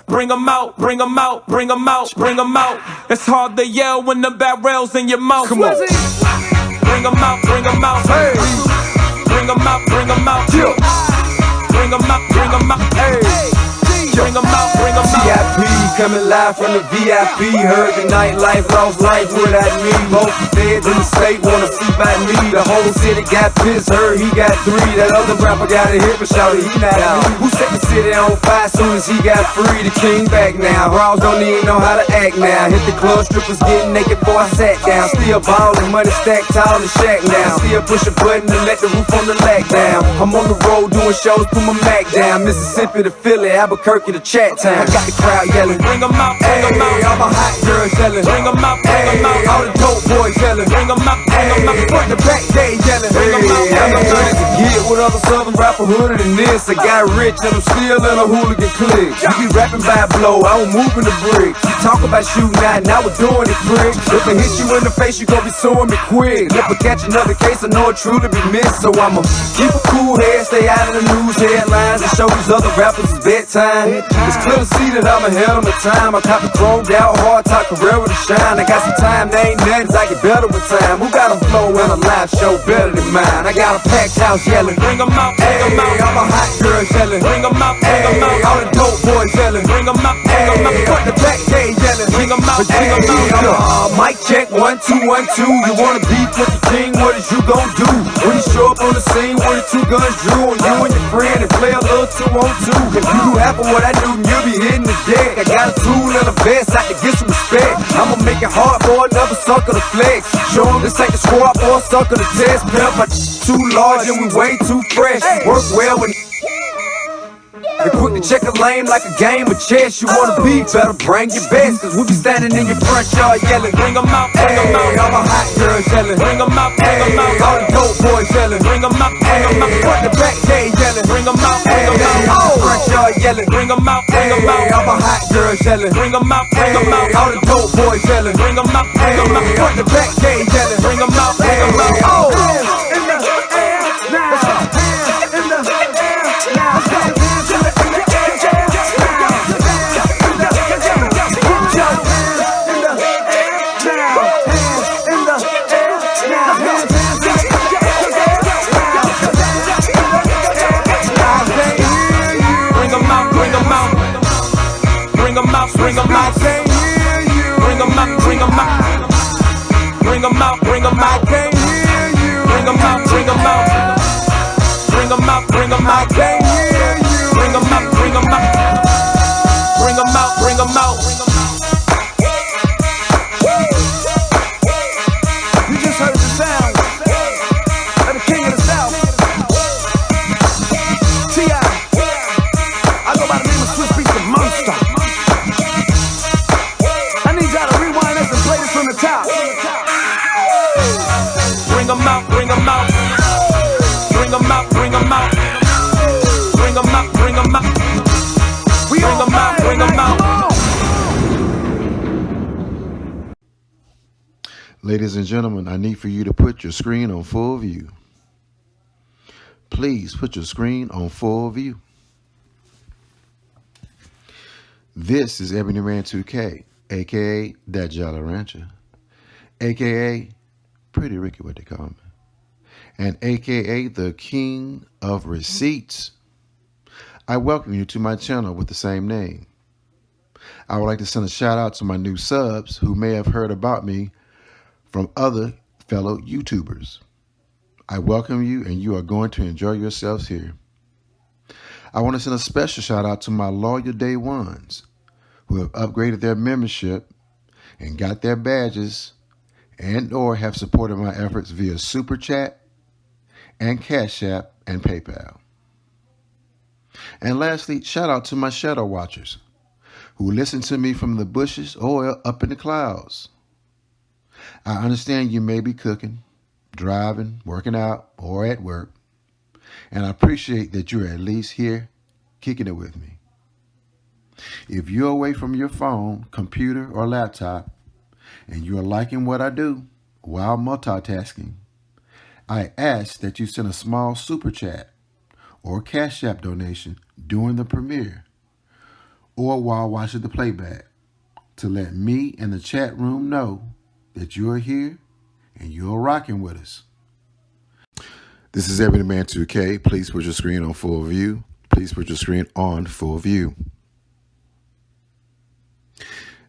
Bring 'em out, bring 'em out, bring 'em out, bring 'em out. It's hard to yell when the barrel's in your mouth. Come on. Bring 'em out, bring 'em out. Hey. Bring 'em out, bring 'em out. Yeah. Bring 'em out, bring 'em out. Hey. Bring 'em out, bring 'em out. TIP coming live from the VIP. Heard the nightlife, lost life without me. Most feds in the state wanna see by me. The whole city got pissed, heard he got 3. That other rapper got a hit, but shouted he not out. Who set the city on fire soon as he got free? The king back now. Raws don't even know how to act now. Hit the club, strippers getting naked before I sat down. Still ballin', money stacked tall in the shack now. Still push a button to let the roof on the lack down. I'm on the road doing shows, put my Mac down. Mississippi to Philly, Albuquerque to Chat Town. I got the crowd yelling, bring 'em out, bring 'em out. All my hot girls yelling, bring 'em out, bring 'em out. All the dope boys yelling, bring 'em out, bring 'em out. Front the back day yelling, bring 'em out. I'm a good to get with other southern rapper hooded than this. I got rich and I'm still in a hooligan clique. You be rapping by blow, I don't move in the brick. You talk about shooting out, now we're doing it quick. If I hit you in the face, you gon' be suing me quick. If I catch another case, I know it truly be missed. So I'ma keep a cool head, stay out of the news headlines, and show these other rappers it's bedtime. It's clear to see that I'm ahead of my time. I caught the chromed out, hard talk career with a shine. I got some time, they ain't nothing, I get better with time. Who got a flow and a live show better than mine? I got a packed house yelling, bring 'em out, bring 'em out. All my hot girls yelling, bring 'em out, bring 'em out. All the dope boys yelling, bring 'em out, bring 'em out. Front the back day yelling, bring 'em out, bring 'em out. Mic check 1 2 1 2. You wanna beef with the king? What is you gon' do when you show up on the scene with the 2 guns drew on you and your friend and play a little 2 on 2? If you do half of what I do, then you'll be hitting the deck. I got a tool and a vest, I can get some respect. I'ma make it hard for another sucker to flex. Show 'em this ain't the squad for a sucker to test. Pimp, my too large and we way too fresh. Work well with they quick to check a lane like a game of chess. You wanna be better, bring your best. Cause we be standing in your front yard yelling, bring 'em out, bring 'em out. All my hot girls yelling, bring 'em out, bring 'em out. All the dope boys yelling, bring 'em out, bring 'em out. Front the back day yelling, bring 'em out, bring 'em out. Front yard yelling, bring 'em out, bring 'em out. All my hot girls yelling, bring 'em out, bring 'em out. All the dope boys yelling, bring 'em out, bring 'em out. Front the back day yelling, bring 'em out, bring 'em out. In the air now, in the air now. Bring 'em out, Can't hear you. bring 'em out, bring 'em out. Bring 'em out, bring 'em out. Can't hear you. Bring 'em out, bring 'em out. Bring 'em out, bring 'em out. Can't hear you. Bring 'em out, bring 'em out. Bring 'em out, bring 'em out. You just heard the sound of the king of the South, T.I. I go by the name of Swiss Beats the Monster. I need y'all to rewind this and play this from the top. Bring 'em out, bring 'em out. Bring 'em out, bring 'em out. Bring 'em out, bring 'em out. Bring 'em out, bring 'em out. Ladies and gentlemen, I need for you to put your screen on full view. Please put your screen on full view. This is EB2K, aka That Jolly Rancher, aka Pretty Ricky, what they call me, and aka the King of Receipts. I welcome you to my channel with the same name. I would like to send a shout out to my new subs who may have heard about me from other fellow YouTubers. I welcome you and you are going to enjoy yourselves here. I want to send a special shout out to my loyal day ones who have upgraded their membership and got their badges and or have supported my efforts via Super Chat and Cash App and PayPal. And lastly, shout out to my shadow watchers who listen to me from the bushes or up in the clouds. I understand you may be cooking, driving, working out, or at work, and I appreciate that you're at least here kicking it with me. If you're away from your phone, computer, or laptop, and you're liking what I do while multitasking, I ask that you send a small Super Chat or Cash App donation during the premiere, or while watching the playback to let me and the chat room know that you're here and you're rocking with us. This is EB2K. Please put your screen on full view. Please put your screen on full view.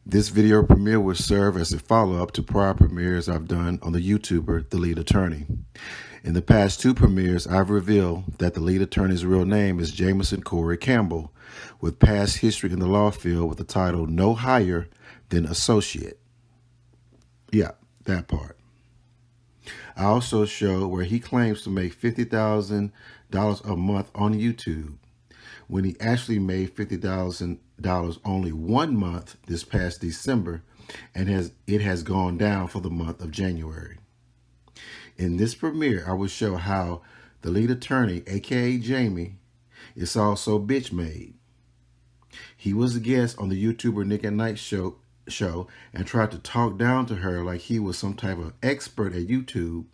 This video premiere will serve as a follow-up to prior premieres I've done on the YouTuber, The Lead Attorney. In the past 2 premieres, I've revealed that the lead attorney's real name is Jameson Corey Campbell, with past history in the law field with the title no higher than associate. Yeah, that part. I also show where he claims to make $50,000 a month on YouTube, when he actually made $50,000 only 1 month this past December, and it has gone down for the month of January. In this premiere, I will show how the lead attorney, aka Jamie, is also bitch made. He was a guest on the YouTuber Nique and Nite show and tried to talk down to her like he was some type of expert at YouTube,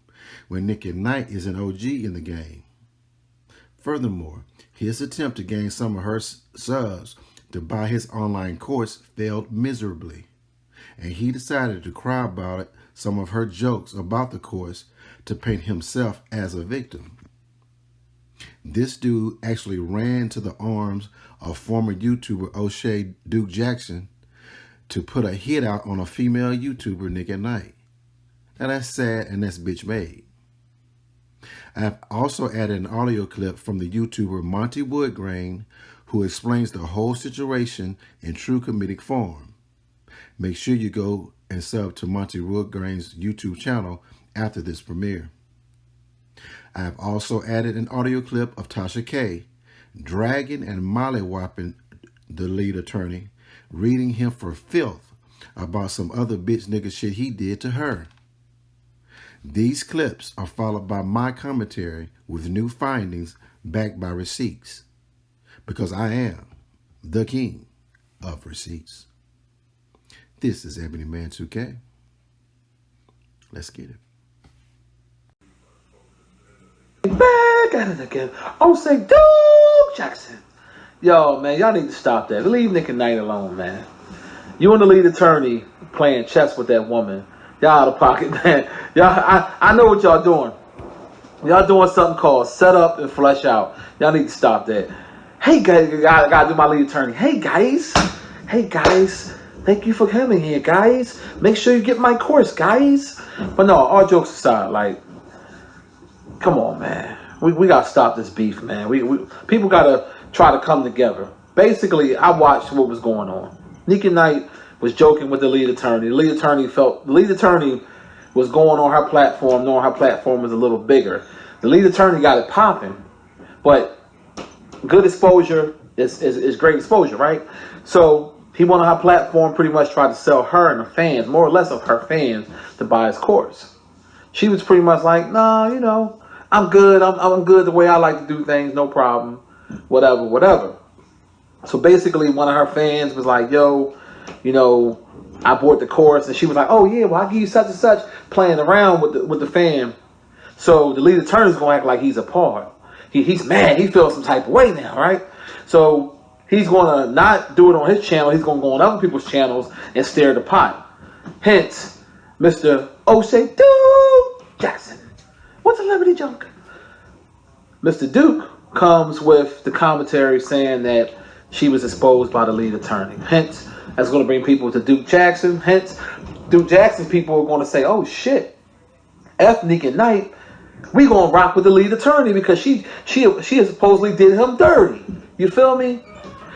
when Nique and Nite is an OG in the game. Furthermore, his attempt to gain some of her subs to buy his online course failed miserably, and he decided to cry about some of her jokes about the course to paint himself as a victim. This dude actually ran to the arms of former YouTuber O'Shea Duke Jackson to put a hit out on a female YouTuber, Nique and Nite. Now that's sad and that's bitch made. I have also added an audio clip from the YouTuber Monty Woodgrain, who explains the whole situation in true comedic form. Make sure you go and sub to Monty Woodgrain's YouTube channel after this premiere. I have also added an audio clip of Tasha K dragging and mollywopping the lead attorney, reading him for filth about some other bitch nigga shit he did to her. These clips are followed by my commentary with new findings backed by receipts, because I am the king of receipts. This is EB2K. Let's get it. Back at it again. Oh, say Duke Jackson. Yo, man, y'all need to stop that. Leave Nique and Nite alone, man. You and the lead attorney playing chess with that woman. Y'all out of pocket, man. Y'all, I know what y'all doing. Y'all doing something called set up and flush out. Y'all need to stop that. Hey, guys, I gotta do my lead attorney. Hey, guys. Thank you for coming here, guys. Make sure you get my course, guys. But no, all jokes aside, like, come on, man. We gotta stop this beef, man. People gotta try to come together. Basically, I watched what was going on. Nique and Nite was joking with the lead attorney. The lead attorney was going on her platform, knowing her platform was a little bigger. The lead attorney got it popping, but good exposure is great exposure, right? So he went on her platform, pretty much tried to sell her and her fans, more or less of her fans, to buy his course. She was pretty much like, nah, you know, I'm good. I'm good the way I like to do things, no problem, whatever. So basically, one of her fans was like, yo, you know, I bought the course, and she was like, oh yeah, well I'll give you such and such, playing around with the fan. So the lead attorney's gonna act like he's a part. He's mad. He feels some type of way now, right? So he's gonna not do it on his channel. He's gonna go on other people's channels and stir the pot. Hence, Mr. O'Shea Duke Jackson. What's a celebrity joke? Mr. Duke comes with the commentary saying that she was exposed by the lead attorney. Hence, that's going to bring people to Duke Jackson. Hence, Duke Jackson's people are going to say, oh shit, F Nique and Nite, we going to rock with the lead attorney because she supposedly did him dirty. You feel me?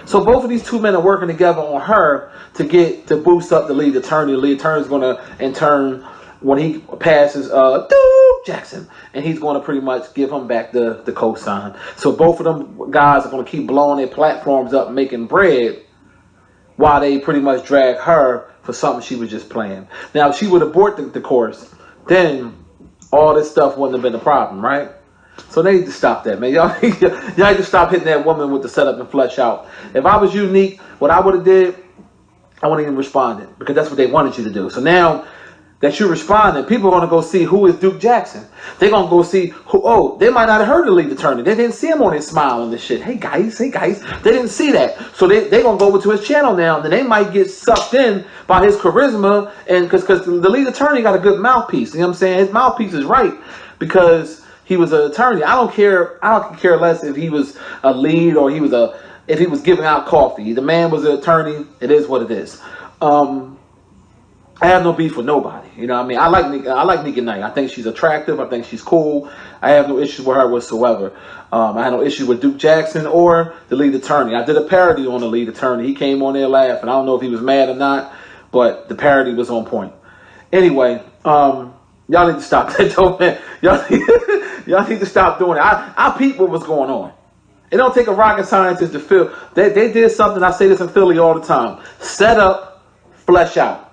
So both of these two men are working together on her to boost up the lead attorney. The lead attorney is going to, in turn, when he passes Duke Jackson, and he's going to pretty much give him back the cosign. So both of them guys are going to keep blowing their platforms up, making bread, while they pretty much drag her for something she was just playing. Now, if she would abort the course, then all this stuff wouldn't have been a problem, right? So they need to stop that, man. Y'all need to stop hitting that woman with the setup and flush out. If I was you, Nique, what I would have did, I wouldn't even responded, because that's what they wanted you to do. So now that you responded, people are going to go see who is Duke Jackson. They're going to go see who, oh, they might not have heard the lead attorney. They didn't see him on his smile and this shit. Hey guys. They didn't see that. So they're going to go over to his channel now, and then they might get sucked in by his charisma, and because the lead attorney got a good mouthpiece. You know what I'm saying? His mouthpiece is right because he was an attorney. I don't care less if he was a lead or if he was giving out coffee. The man was an attorney. It is what it is. I have no beef with nobody. You know what I mean? I like nique. I think she's attractive. I think she's cool. I have no issues with her whatsoever. I had no issue with Duke Jackson or the lead attorney. I did a parody on the lead attorney. He came on there laughing. I don't know if he was mad or not, but the parody was on point. Anyway, y'all need to stop that though, man. Y'all need to stop doing it. I peep what was going on. It don't take a rocket scientist to feel. They did something. I say this in Philly all the time. Set up, flesh out.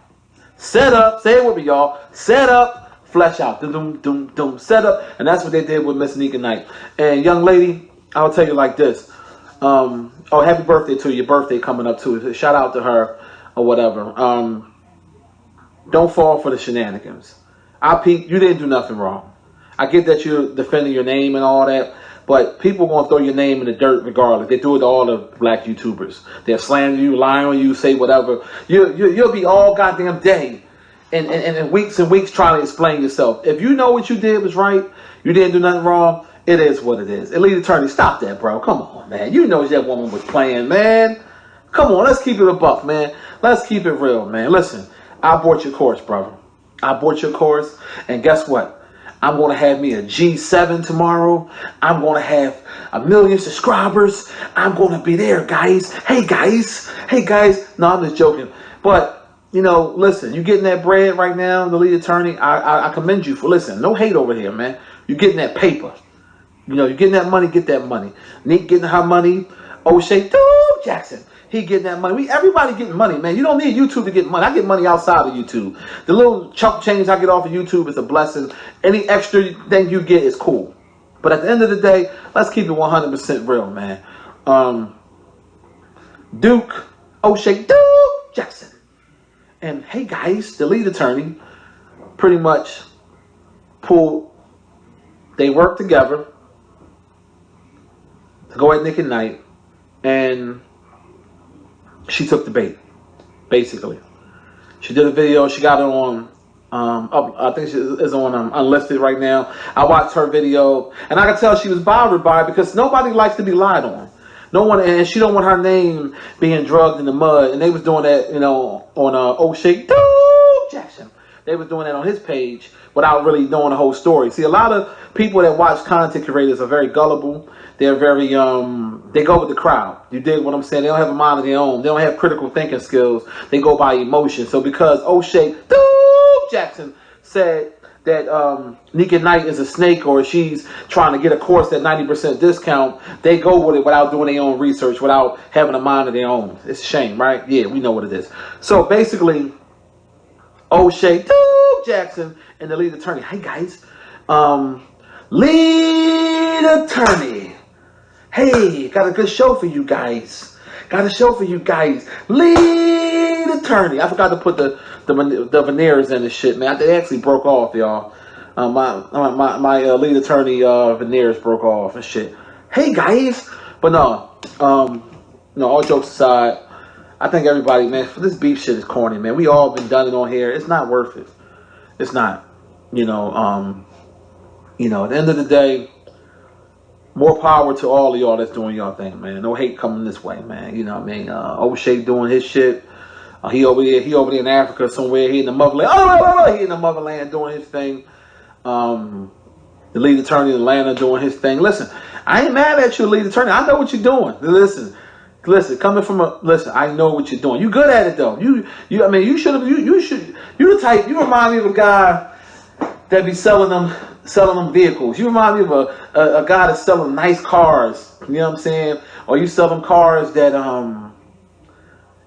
Set up, say it with me, y'all. Set up, flesh out. Doom, doom, doom. Set up. And that's what they did with Miss Nique. And young lady, I'll tell you like this. Oh, happy birthday to you. Your birthday coming up too. Shout out to her or whatever. Don't fall for the shenanigans. You didn't do nothing wrong. I get that you're defending your name and all that, but people are going to throw your name in the dirt regardless. They do it to all the black YouTubers. They'll slander you, lie on you, say whatever. You'll be all goddamn day and weeks and weeks trying to explain yourself. If you know what you did was right, you didn't do nothing wrong, it is what it is. And lead attorney, stop that, bro. Come on, man. You know that woman was playing, man. Come on, let's keep it a buck, man. Let's keep it real, man. Listen, I bought your course, brother. I bought your course, and guess what? I'm going to have me a G7 tomorrow. I'm going to have 1 million subscribers. I'm going to be there, guys. Hey, guys. Hey, guys. No, I'm just joking. But, you know, listen, you getting that bread right now, the lead attorney. I commend you for, listen, no hate over here, man. You're getting that paper. You know, you're getting that money, get that money. Nique getting her money. O'Shea, Duke Jackson. He getting that money. Everybody getting money, man. You don't need YouTube to get money. I get money outside of YouTube. The little chunk change I get off of YouTube is a blessing. Any extra thing you get is cool. But at the end of the day, let's keep it 100% real, man. Duke, O'Shea, Duke Jackson. And hey, guys, the lead attorney pretty much they worked together to go at nique, and she took the bait, basically. She did a video. She got it on, I think she is on Unlisted right now. I watched her video, and I could tell she was bothered by it because nobody likes to be lied on. No one, and she don't want her name being drugged in the mud. And they was doing that, you know, on O'Shea, Duke Jackson. They was doing that on his page without really knowing the whole story. See, a lot of people that watch content creators are very gullible. They're very, they go with the crowd. You dig what I'm saying? They don't have a mind of their own. They don't have critical thinking skills. They go by emotion. So because O'Shea, Duke Jackson said that nique is a snake, or she's trying to get a course at 90% discount, they go with it without doing their own research, without having a mind of their own. It's a shame, right? Yeah, we know what it is. So basically, O'Shea, Duke Jackson, and the lead attorney. Hey guys, lead attorney. Hey, got a good show for you guys. Got a show for you guys. Lead attorney. I forgot to put the veneers in the shit, man. They actually broke off, y'all. My lead attorney veneers broke off and shit. Hey guys, but no, all jokes aside, I think everybody, man, for this beef shit is corny, man. We all been done it on here. It's not worth it. It's not. At the end of the day, more power to all of y'all that's doing y'all thing, man. No hate coming this way, man. You know what I mean? O'Shea doing his shit. He over there in Africa somewhere. He in the motherland. He in the motherland doing his thing. The lead attorney in Atlanta doing his thing. Listen, I ain't mad at you, lead attorney. I know what you're doing. Listen, coming from I know what you're doing. You good at it though. You the type, you remind me of a guy that be selling them vehicles. You remind me of a guy that's selling nice cars. You know what I'm saying? Or you sell them cars that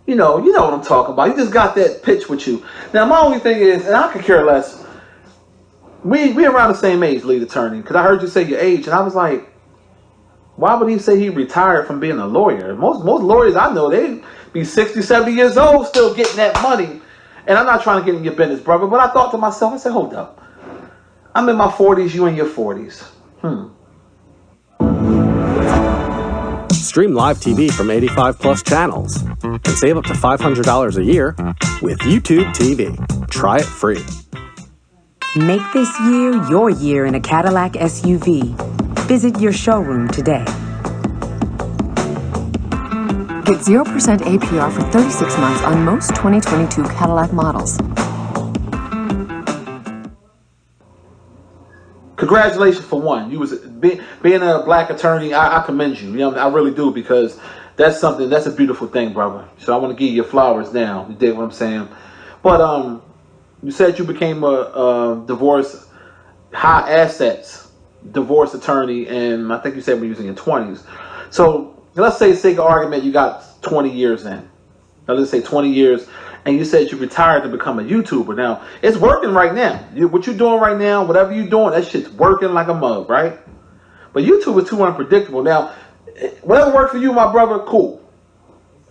you know what I'm talking about. You just got that pitch with you. Now my only thing is, and I could care less. We around the same age, lead attorney, because I heard you say your age, and I was like, why would he say he retired from being a lawyer? Most lawyers I know, they be 60, 70 years old still getting that money. And I'm not trying to get in your business, brother, but I thought to myself, I said, hold up. I'm in my 40s, you in your 40s. Stream live TV from 85 plus channels and save up to $500 a year with YouTube TV. Try it free. Make this year your year in a Cadillac SUV. Visit your showroom today. Get 0% APR for 36 months on most 2022 Cadillac models. Congratulations for one. You was being a black attorney. I commend you. You know, I really do, because that's something. That's a beautiful thing, brother. So I want to give you your flowers now. You dig what I'm saying? But you said you became a divorce high assets divorce attorney, and I think you said when you was in your 20s. So let's say, sake of argument, you got 20 years in. Now let's say 20 years. And you said you retired to become a YouTuber. Now, it's working right now. What you're doing right now, whatever you're doing, that shit's working like a mug, right? But YouTube is too unpredictable. Now, whatever works for you, my brother, cool.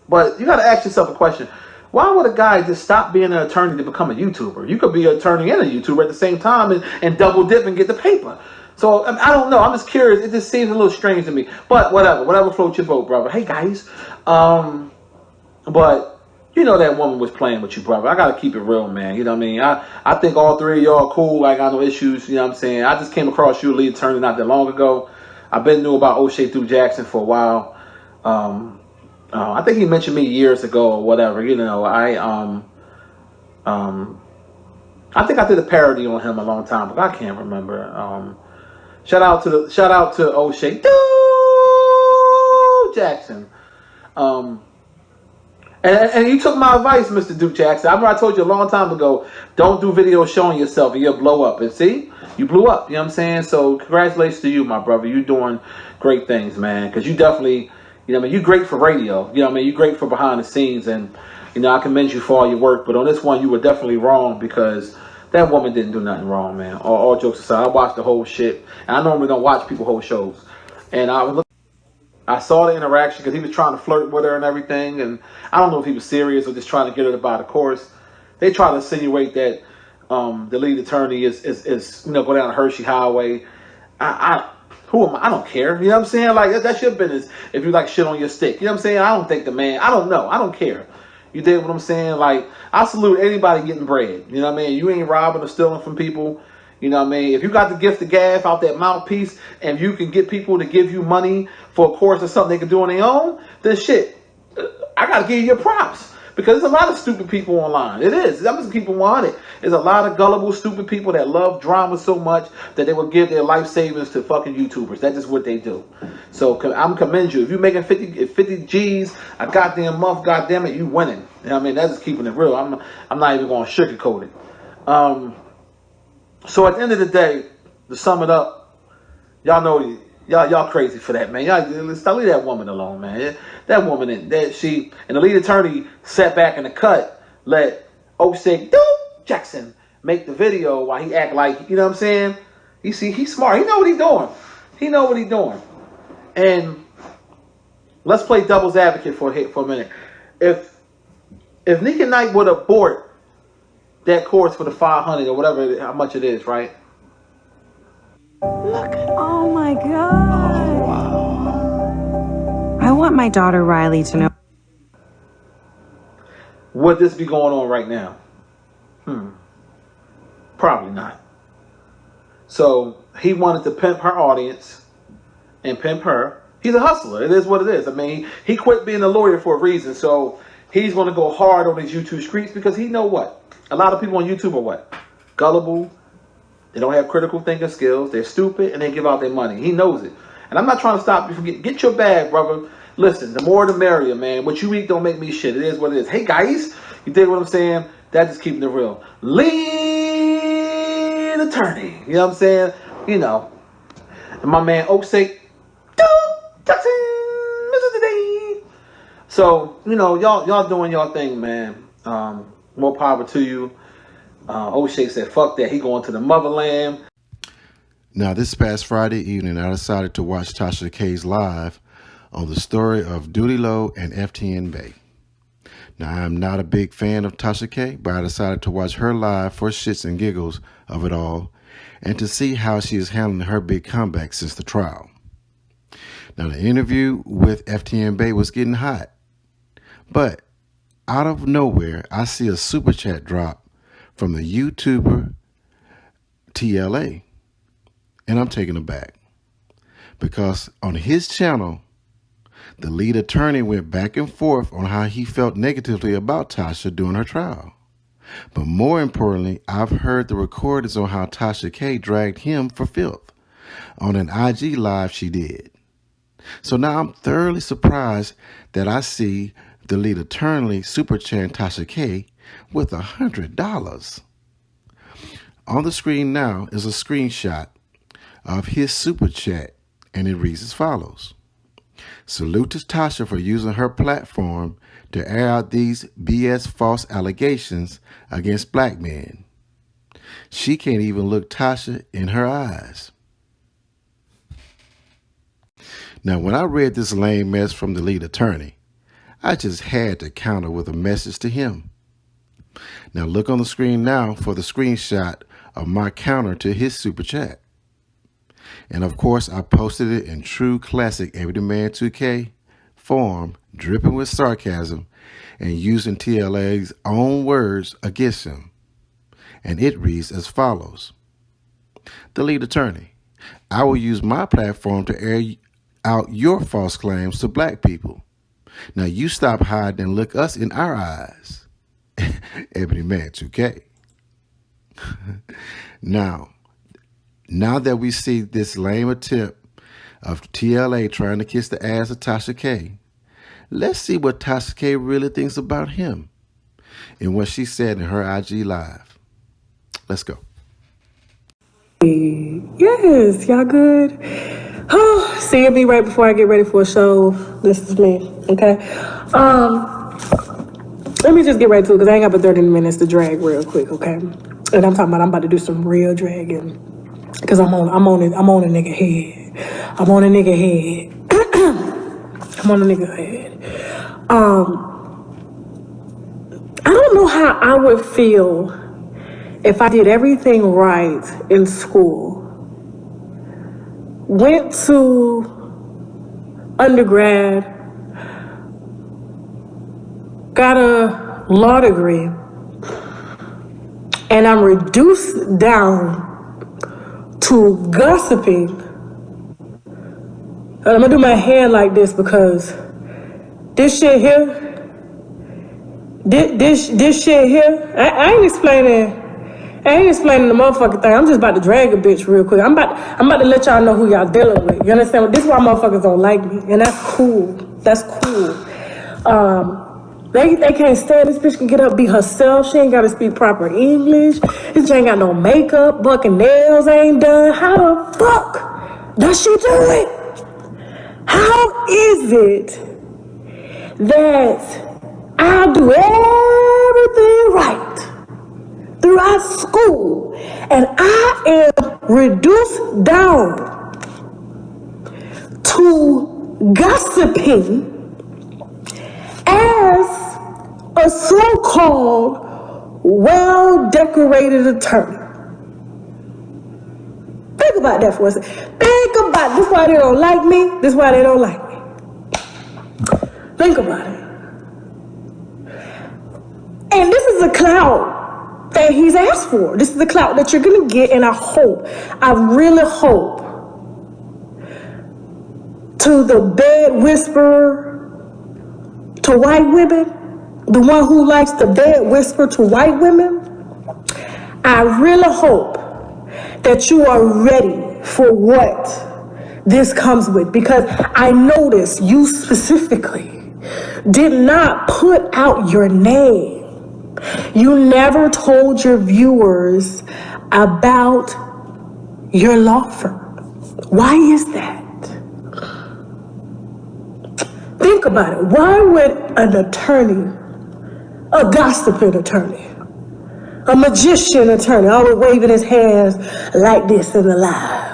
But you got to ask yourself a question. Why would a guy just stop being an attorney to become a YouTuber? You could be an attorney and a YouTuber at the same time and double dip and get the paper. So, I don't know. I'm just curious. It just seems a little strange to me. But whatever floats your boat, brother. Hey, guys. But you know that woman was playing with you, brother. I got to keep it real, man. You know what I mean? I think all three of y'all cool. I got no issues. You know what I'm saying? I just came across you, lead attorney, not that long ago. I've been knew about O'Shea through Jackson for a while. I think he mentioned me years ago or whatever. You know, I think I did a parody on him a long time ago. I can't remember. Shout out to O'Shea through Jackson. And you took my advice, Mr. Duke Jackson. I remember I told you a long time ago, don't do videos showing yourself and you'll blow up. And see, you blew up. You know what I'm saying? So congratulations to you, my brother. You're doing great things, man. Because you definitely, you know what I mean, you're great for radio. You know what I mean? You're great for behind the scenes. And, you know, I commend you for all your work. But on this one, you were definitely wrong, because that woman didn't do nothing wrong, man. All jokes aside, I watched the whole shit. And I normally don't watch people whole shows. And I saw the interaction, because he was trying to flirt with her and everything, and I don't know if he was serious or just trying to get her to buy the course. They try to insinuate that the lead attorney is you know, go down the Hershey Highway. Who am I? I don't care. You know what I'm saying? Like, that's your business if you like shit on your stick. You know what I'm saying? I don't think the man. I don't know. I don't care. You dig what I'm saying? Like, I salute anybody getting bread. You know what I mean? You ain't robbing or stealing from people. You know what I mean? If you got the gift of gab out that mouthpiece, and you can get people to give you money for a course or something they can do on their own, then shit, I got to give you your props. Because there's a lot of stupid people online. It is. I'm just keeping 100. There's a lot of gullible, stupid people that love drama so much that they will give their life savings to fucking YouTubers. That's just what they do. So I'm commend you. If you're making 50 G's a goddamn month, goddamn it, you winning. You know what I mean? That's just keeping it real. I'm not even going to sugarcoat it. So at the end of the day, to sum it up, y'all know y'all crazy for that, man. Y'all leave that woman alone, man. That woman, and the lead attorney sat back in the cut, let O'Shea Jackson make the video while he act like, you know what I'm saying? He's smart. He know what he's doing. And let's play devil's advocate for a minute. If nique and nite would abort that course for the 500 or whatever, how much it is, right? Look at, oh my God. Oh, wow. I want my daughter Riley to know. Would this be going on right now? Probably not. So he wanted to pimp her audience and pimp her. He's a hustler. It is what it is. I mean, he quit being a lawyer for a reason. So he's going to go hard on these YouTube streets, because he know what? A lot of people on YouTube are what? Gullible. They don't have critical thinking skills. They're stupid, and they give out their money. He knows it. And I'm not trying to stop you from get your bag, brother. Listen, the more the merrier, man. What you eat don't make me shit. It is what it is. Hey, guys, you dig what I'm saying? That's just keeping it real. Lead attorney. You know what I'm saying? You know. And my man O'Shea Jackson, Mr. Today. So, you know, y'all doing y'all thing, man. More power to you. O'Shea said, fuck that. He going to the motherland. Now, this past Friday evening, I decided to watch Tasha K's live on the story of Duty Low and FTN Bay. Now, I'm not a big fan of Tasha K, but I decided to watch her live for shits and giggles of it all and to see how she is handling her big comeback since the trial. Now, the interview with FTN Bay was getting hot, but out of nowhere, I see a super chat drop from the YouTuber TLA, and I'm taken aback because on his channel, the lead attorney went back and forth on how he felt negatively about Tasha during her trial. But more importantly, I've heard the recordings on how Tasha K dragged him for filth on an IG live she did. So now I'm thoroughly surprised that I see the lead attorney super chat Tasha K with $100. On the screen now is a screenshot of his super chat, and it reads as follows. Salute to Tasha for using her platform to air out these BS false allegations against black men. She can't even look Tasha in her eyes. Now, when I read this lame mess from the lead attorney, I just had to counter with a message to him. Now, look on the screen now for the screenshot of my counter to his super chat. And of course, I posted it in true classic EB2K form, dripping with sarcasm and using TLA's own words against him. And it reads as follows. The lead attorney, I will use my platform to air out your false claims to black people. Now you stop hiding and look us in our eyes. EB2K. Now that we see this lame attempt of TLA trying to kiss the ass of Tasha K, let's see what Tasha K really thinks about him and what she said in her IG live. Let's go. Yes, y'all good? Oh, seeing me right before I get ready for a show. This is me, okay? Let me just get right to it because I ain't got but 30 minutes to drag real quick, okay? And I'm talking about I'm about to do some real dragging because I'm on a nigga head. I'm on a nigga head. I'm on a nigga head. I don't know how I would feel if I did everything right in school, went to undergrad, got a law degree, and I'm reduced down to gossiping. And I'm gonna do my hand like this because this shit here, this shit here, I ain't explaining the motherfucking thing. I'm just about to drag a bitch real quick. I'm about to let y'all know who y'all dealing with. You understand? This is why motherfuckers don't like me, and that's cool. That's cool. They can't stand this bitch can get up, be herself. She ain't gotta speak proper English. This bitch ain't got no makeup, fucking nails ain't done. How the fuck does she do it? How is it that I do everything right throughout school and I am reduced down to gossiping as a so-called well-decorated attorney? Think about that for a second. Think about it. This is why they don't like me. This is why they don't like me. Think about it. And this is a clout that he's asked for. This is the clout that you're going to get, and I really hope, to the bed whisperer to white women, the one who likes to bed whisper to white women, I really hope that you are ready for what this comes with, because I noticed you specifically did not put out your name. You never told your viewers about your law firm. Why is that? Think about it. Why would an attorney, a gossiping attorney, a magician attorney, always waving his hands like this in the live?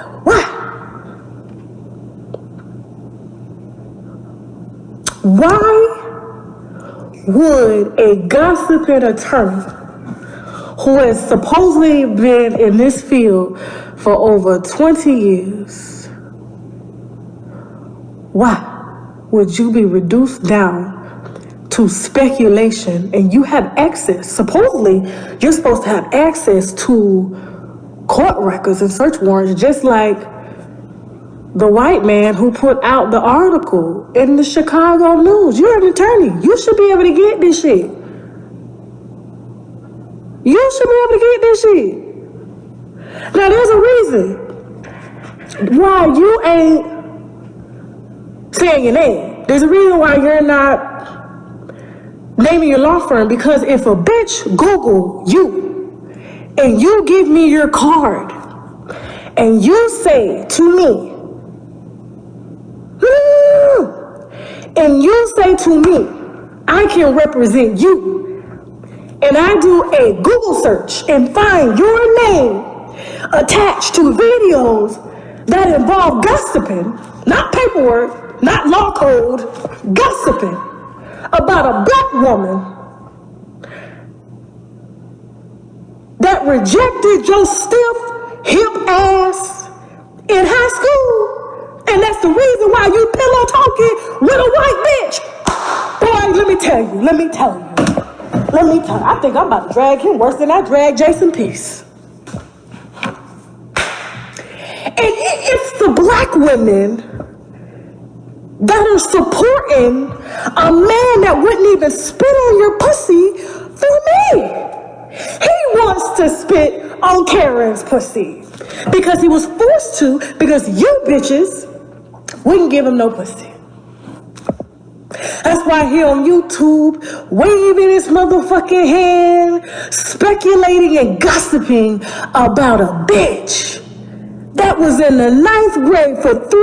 Why? would a gossiping attorney who has supposedly been in this field for over 20 years, why would you be reduced down to speculation and you have access? Supposedly, you're supposed to have access to court records and search warrants, just like the white man who put out the article in the Chicago News. You're an attorney. You should be able to get this shit. You should be able to get this shit. Now, there's a reason why you ain't saying your name. There's a reason why you're not naming your law firm, because if a bitch Google you and you give me your card and you say to me, and you say to me, I can represent you, and I do a Google search and find your name attached to videos that involve gossiping, not paperwork, not law code, gossiping about a black woman that rejected your stiff, hip ass in high school, and that's the reason why you pillow talking with a white bitch. Boy, let me tell you. I think I'm about to drag him worse than I dragged Jason Peace. And it's the black women that are supporting a man that wouldn't even spit on your pussy for me. He wants to spit on Karen's pussy because he was forced to, because you bitches wouldn't give him no pussy. That's why he on YouTube waving his motherfucking hand, speculating and gossiping about a bitch that was in the 9th grade for 3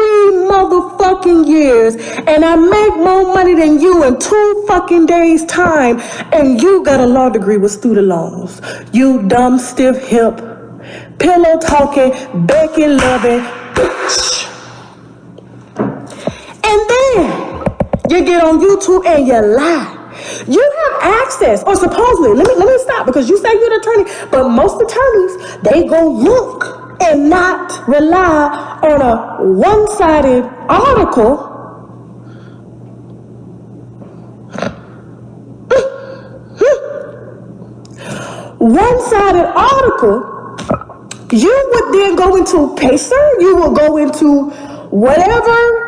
motherfucking years, and I make more money than you in 2 fucking days time, and you got a law degree with student loans. You dumb, stiff, hip, pillow talking, Becky loving bitch. And then you get on YouTube and you lie. You have access, or supposedly, let me stop, because you say you're an attorney, but most attorneys, they go look and not rely on a one-sided article. One-sided article, you would then go into Pacer, you will go into whatever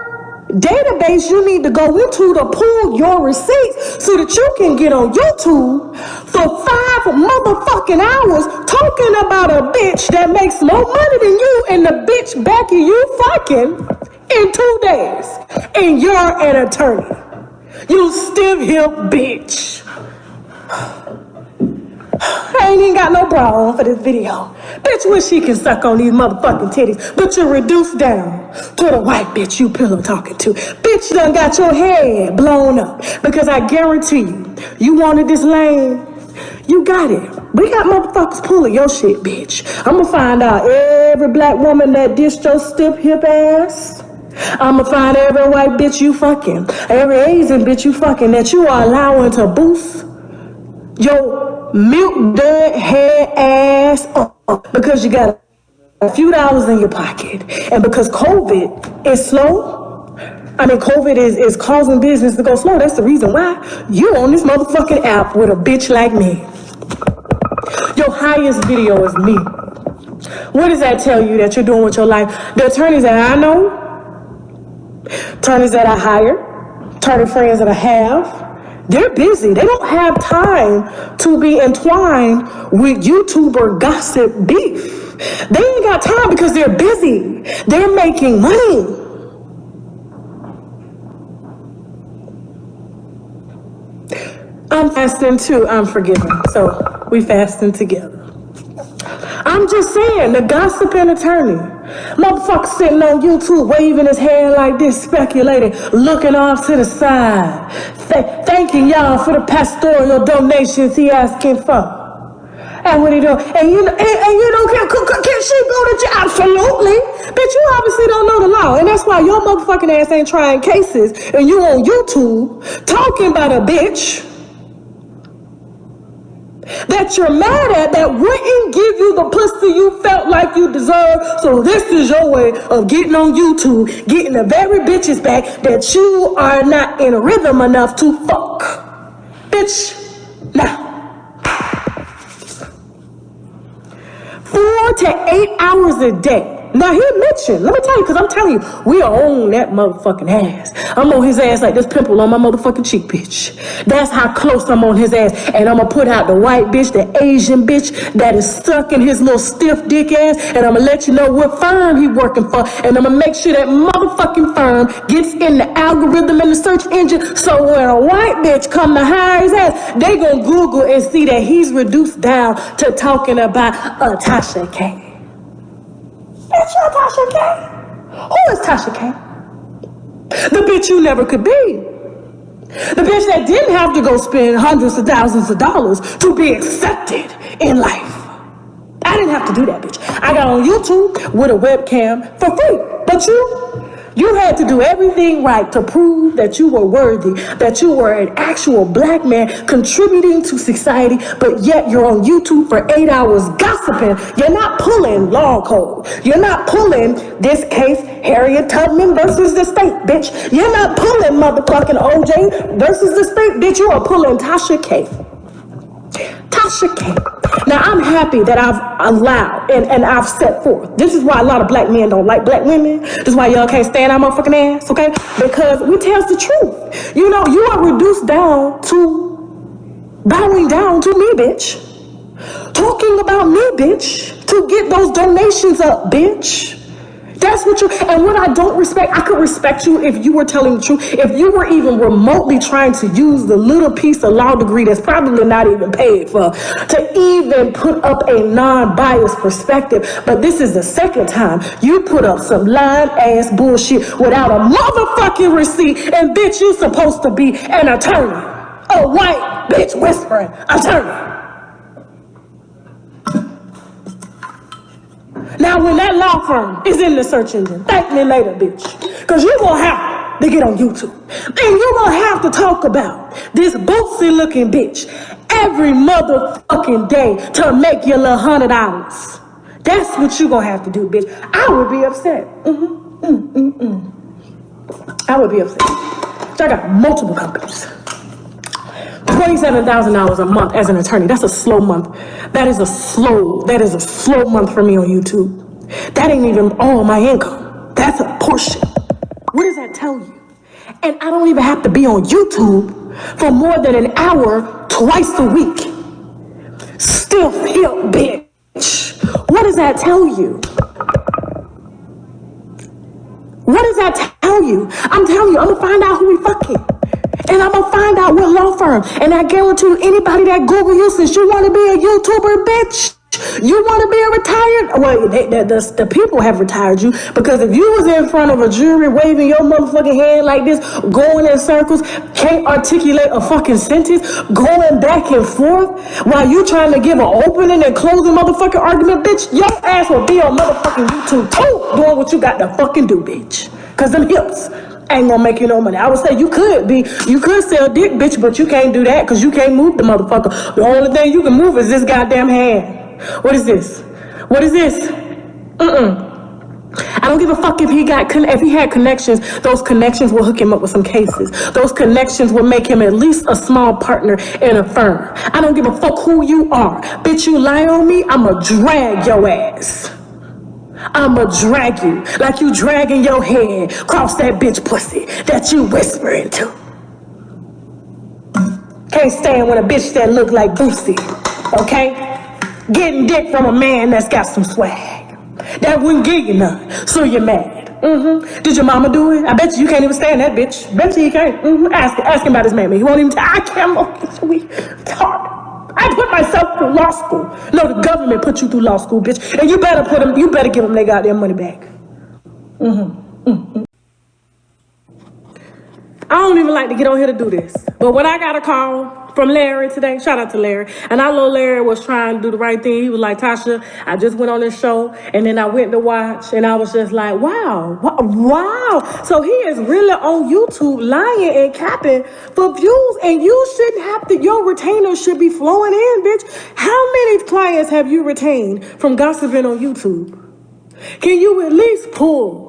database you need to go into to pull your receipts so that you can get on YouTube for 5 motherfucking hours talking about a bitch that makes more money than you and the bitch backing you fucking in 2 days. And you're an attorney. You stiff hip bitch. I ain't even got no bra on for this video. Bitch wish she can suck on these motherfucking titties, but you're reduced down to the white bitch you pillow talking to. Bitch, you done got your head blown up, because I guarantee you wanted this lane, you got it. We got motherfuckers pulling your shit, bitch. I'ma find out every black woman that dissed your stiff hip ass. I'ma find every white bitch you fucking, every Asian bitch you fucking that you are allowing to boost your milk dud head ass up because you got a few dollars in your pocket, and because COVID is slow, COVID is causing business to go slow. That's the reason why you on this motherfucking app with a bitch like me. Your highest video is me. What does that tell you that you're doing with your life? The attorneys that I know, attorneys that I hire, attorney friends that I have, they're busy. They don't have time to be entwined with YouTuber gossip beef. They ain't got time because they're busy. They're making money. I'm fasting too. I'm forgiven. So we fasting together. I'm just saying, the gossiping attorney, motherfucker sitting on YouTube waving his hand like this, speculating, looking off to the side, thanking y'all for the pastoral donations he asking for. And what he doing? And you know, can she go to jail? Absolutely. Bitch, you obviously don't know the law. And that's why your motherfucking ass ain't trying cases and you on YouTube talking about a bitch that you're mad at that wouldn't give you the pussy you felt like you deserved. So this is your way of getting on YouTube, getting the very bitches back that you are not in rhythm enough to fuck. Bitch, now. 4 to 8 hours a day. Now he mentioned, let me tell you, because I'm telling you, we are on that motherfucking ass. I'm on his ass like this pimple on my motherfucking cheek, bitch. That's how close I'm on his ass. And I'm going to put out the white bitch, the Asian bitch that is sucking his little stiff dick ass. And I'm going to let you know what firm he working for. And I'm going to make sure that motherfucking firm gets in the algorithm and the search engine. So when a white bitch come to hire his ass, they going to Google and see that he's reduced down to talking about Tasha K. Bitch, you're Tasha K. Who is Tasha K? The bitch you never could be. The bitch that didn't have to go spend hundreds of thousands of dollars to be accepted in life. I didn't have to do that, bitch. I got on YouTube with a webcam for free. But you had to do everything right to prove that you were worthy, that you were an actual black man contributing to society, but yet you're on YouTube for 8 hours gossiping. You're not pulling law code. You're not pulling this case, Harriet Tubman versus the state, bitch. You're not pulling motherfucking OJ versus the state, bitch. You are pulling Tasha K. Tasha K. Now, I'm happy that I've allowed and I've set forth. This is why a lot of black men don't like black women. This is why y'all can't stand our motherfucking ass, okay? Because we tell the truth. You know, you are reduced down to bowing down to me, bitch. Talking about me, bitch. To get those donations up, bitch. That's what you, and what I don't respect, I could respect you if you were telling the truth. If you were even remotely trying to use the little piece of law degree that's probably not even paid for to even put up a non-biased perspective. But this is the second time you put up some lying-ass bullshit without a motherfucking receipt. And bitch, you supposed to be an attorney. A white bitch whispering attorney. Now, when that law firm is in the search engine, thank me later, bitch. Because you're going to have to get on YouTube. And you're going to have to talk about this bootsy-looking bitch every motherfucking day to make your little $100. That's what you're going to have to do, bitch. I would be upset. I would be upset. So I got multiple companies. $27,000 a month as an attorney. That's a slow month. That is a slow month for me on YouTube. That ain't even all my income. That's a portion. What does that tell you? And I don't even have to be on YouTube for more than an hour twice a week. Still feel bitch. What does that tell you? What does that tell you? I'm telling you, I'm gonna find out who we fucking. And I'm gonna find out what law firm. And I guarantee you, anybody that Google you, since you wanna be a YouTuber, bitch, you wanna be a retired, well, the people have retired you, because if you was in front of a jury waving your motherfucking hand like this, going in circles, can't articulate a fucking sentence, going back and forth, while you trying to give an opening and closing motherfucking argument, bitch, your ass will be on motherfucking YouTube too, doing what you got to fucking do, bitch. Cause them hips ain't gonna make you no money. I would say you could sell dick, bitch, but you can't do that because you can't move the motherfucker. The only thing you can move is this goddamn hand. What is this? What is this? I don't give a fuck if he had connections. Those connections will hook him up with some cases. Those connections will make him at least a small partner in a firm. I don't give a fuck who you are. Bitch, you lie on me, I'ma drag your ass. I'ma drag you like you dragging your head across that bitch pussy that you whispering to. Can't stand when a bitch that look like Boosie, okay? Getting dick from a man that's got some swag. That wouldn't give you none, so you're mad. Did your mama do it? I bet you can't even stand that bitch. Bet you can't. Ask him about his mammy. He won't even I can't. It's hard. I put myself through law school. No, the government put you through law school, bitch. And you better give them their goddamn money back. I don't even like to get on here to do this. But when I got a call from Larry today. Shout out to Larry. And I know Larry was trying to do the right thing. He was like, Tasha, I just went on this show and then I went to watch and I was just like, wow. So he is really on YouTube lying and capping for views, and you shouldn't have to, your retainers should be flowing in, bitch. How many clients have you retained from gossiping on YouTube? Can you at least pull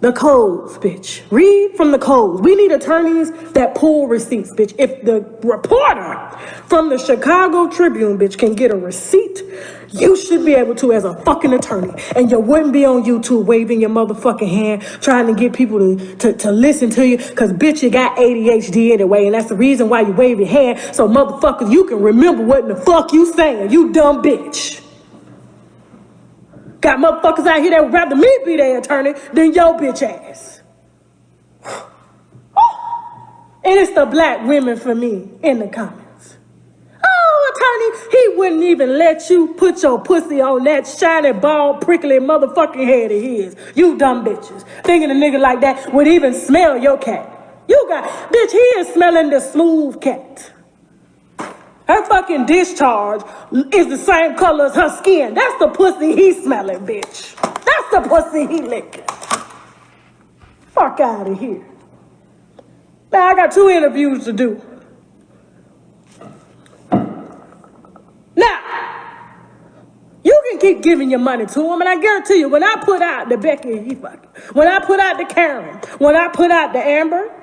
the codes, bitch? Read from the codes. We need attorneys that pull receipts, bitch. If the reporter from the Chicago Tribune, bitch, can get a receipt, you should be able to as a fucking attorney. And you wouldn't be on YouTube waving your motherfucking hand trying to get people to listen to you, because, bitch, you got ADHD anyway, and that's the reason why you wave your hand, so motherfuckers, you can remember what in the fuck you saying, you dumb bitch. Got motherfuckers out here that would rather me be their attorney than your bitch ass. And it's the black women for me in the comments. Oh, attorney, he wouldn't even let you put your pussy on that shiny, bald, prickly motherfucking head of his. You dumb bitches. Thinking a nigga like that would even smell your cat. You got, bitch, he is smelling the smooth cat. Her fucking discharge is the same color as her skin. That's the pussy he smelling, bitch. That's the pussy he licking. Fuck out of here. Now, I got 2 interviews to do. Now, you can keep giving your money to him, and I guarantee you, when I put out the Becky, he fucking, when I put out the Karen, when I put out the Amber,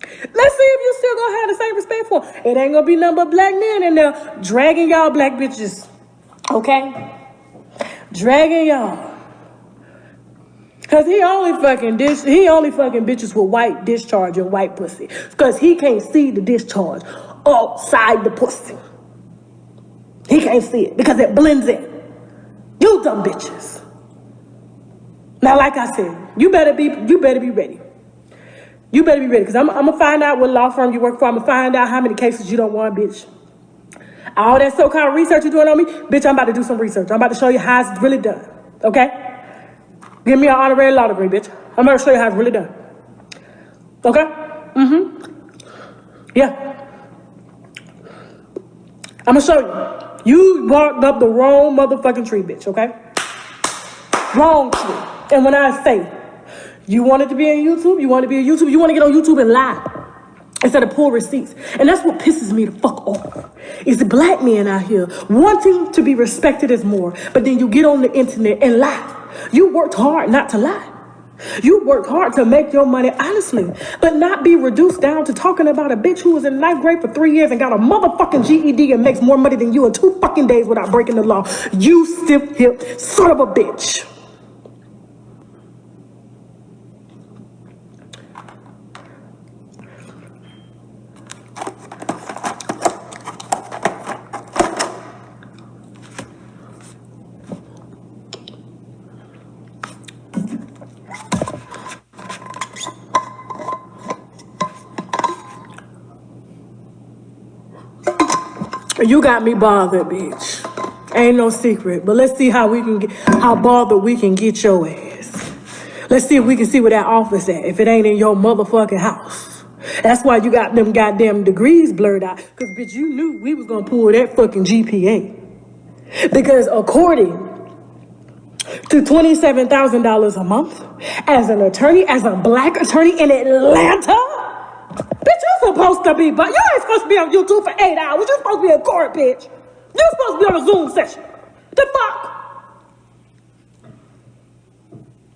let's see if you still gonna have the same respect for him. It ain't gonna be nothing but black men in there dragging y'all black bitches. Okay? Dragging y'all. Cause he only fucking bitches with white discharge and white pussy. Cause he can't see the discharge outside the pussy. He can't see it because it blends in. You dumb bitches. Now, like I said, you better be ready. You better be ready, because I'm going to find out what law firm you work for. I'm going to find out how many cases you don't want, bitch. All that so-called research you're doing on me, bitch, I'm about to do some research. I'm about to show you how it's really done, okay? Give me an honorary law degree, bitch. I'm going to show you how it's really done. Okay? Yeah. I'm going to show you. You barked up the wrong motherfucking tree, bitch, okay? Wrong tree. And when I say, you wanted to be on YouTube, you want to be on YouTube, you want to get on YouTube and lie instead of pull receipts. And that's what pisses me the fuck off. Is the black men out here wanting to be respected as more, but then you get on the internet and lie. You worked hard not to lie. You worked hard to make your money honestly, but not be reduced down to talking about a bitch who was in 9th grade for 3 years and got a motherfucking GED and makes more money than you in 2 fucking days without breaking the law. You stiff-hipped son of a bitch. You got me bothered, bitch. Ain't no secret. But let's see how bothered we can get your ass. Let's see if we can see where that office at, if it ain't in your motherfucking house. That's why you got them goddamn degrees blurred out. Because, bitch, you knew we was going to pull that fucking GPA. Because according to $27,000 a month, as an attorney, as a black attorney in Atlanta, bitch, you're supposed to be, but you ain't supposed to be on YouTube for 8 hours. You're supposed to be in court, bitch. You're supposed to be on a Zoom session. The fuck?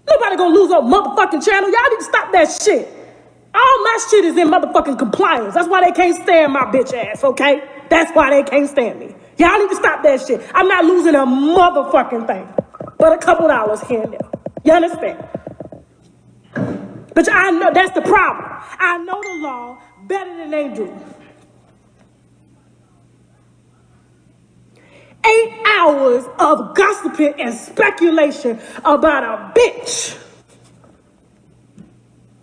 Nobody gonna lose a motherfucking channel. Y'all need to stop that shit. All my shit is in motherfucking compliance. That's why they can't stand my bitch ass, okay? That's why they can't stand me. Y'all need to stop that shit. I'm not losing a motherfucking thing, but a couple dollars here and there. You understand? But I know that's the problem. I know the law better than they do. 8 hours of gossiping and speculation about a bitch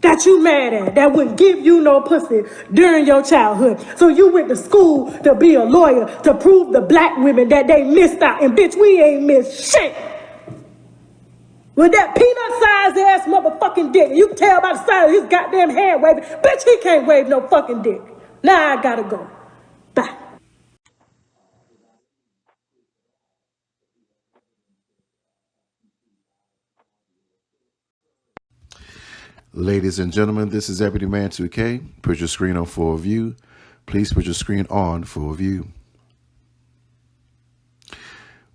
that you mad at, that wouldn't give you no pussy during your childhood. So you went to school to be a lawyer to prove the black women that they missed out. And bitch, we ain't missed shit. With that peanut-sized ass motherfucking dick. You can tell by the size of his goddamn hand waving. Bitch, he can't wave no fucking dick. Now I gotta go. Bye. Ladies and gentlemen, this is EB2K. Put your screen on full view. Please put your screen on full view.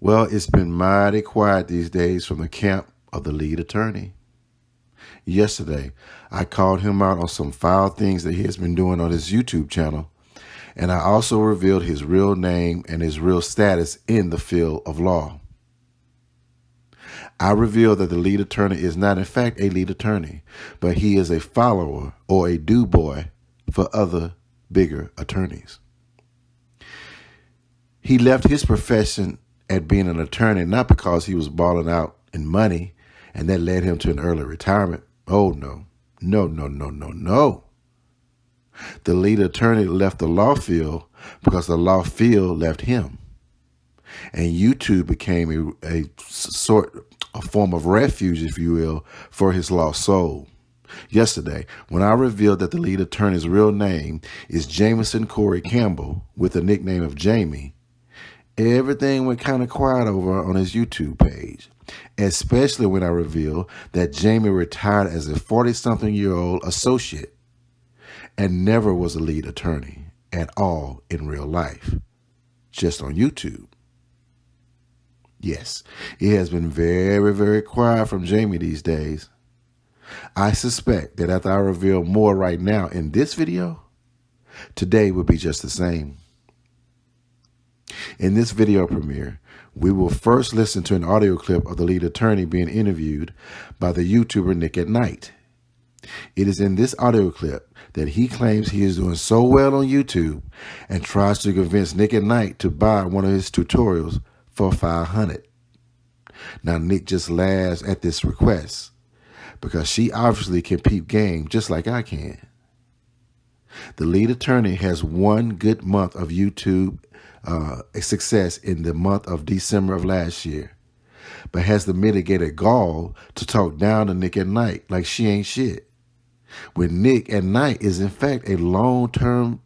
Well, it's been mighty quiet these days from the camp of the lead attorney. Yesterday, I called him out on some foul things that he has been doing on his YouTube channel, and I also revealed his real name and his real status in the field of law. I revealed that the lead attorney is not in fact a lead attorney, but he is a follower or a do-boy for other bigger attorneys. He left his profession at being an attorney not because he was balling out in money and that led him to an early retirement. Oh, no. No. The lead attorney left the law field because the law field left him. And YouTube became a form of refuge, if you will, for his lost soul. Yesterday, when I revealed that the lead attorney's real name is Jameson Corey Campbell with the nickname of Jamie, everything went kind of quiet over on his YouTube page, especially when I revealed that Jamie retired as a 40-something-year-old associate and never was a lead attorney at all in real life, just on YouTube. Yes, it has been very, very quiet from Jamie these days. I suspect that after I reveal more right now in this video, today will be just the same. In this video premiere, we will first listen to an audio clip of the lead attorney being interviewed by the YouTuber nique. It is in this audio clip that he claims he is doing so well on YouTube and tries to convince nique to buy one of his tutorials for $500. Now, Nick just laughs at this request because she obviously can peep game just like I can. The lead attorney has one good month of YouTube success in the month of December of last year, but has the mitigated gall to talk down to nique like she ain't shit, when nique is in fact a long-time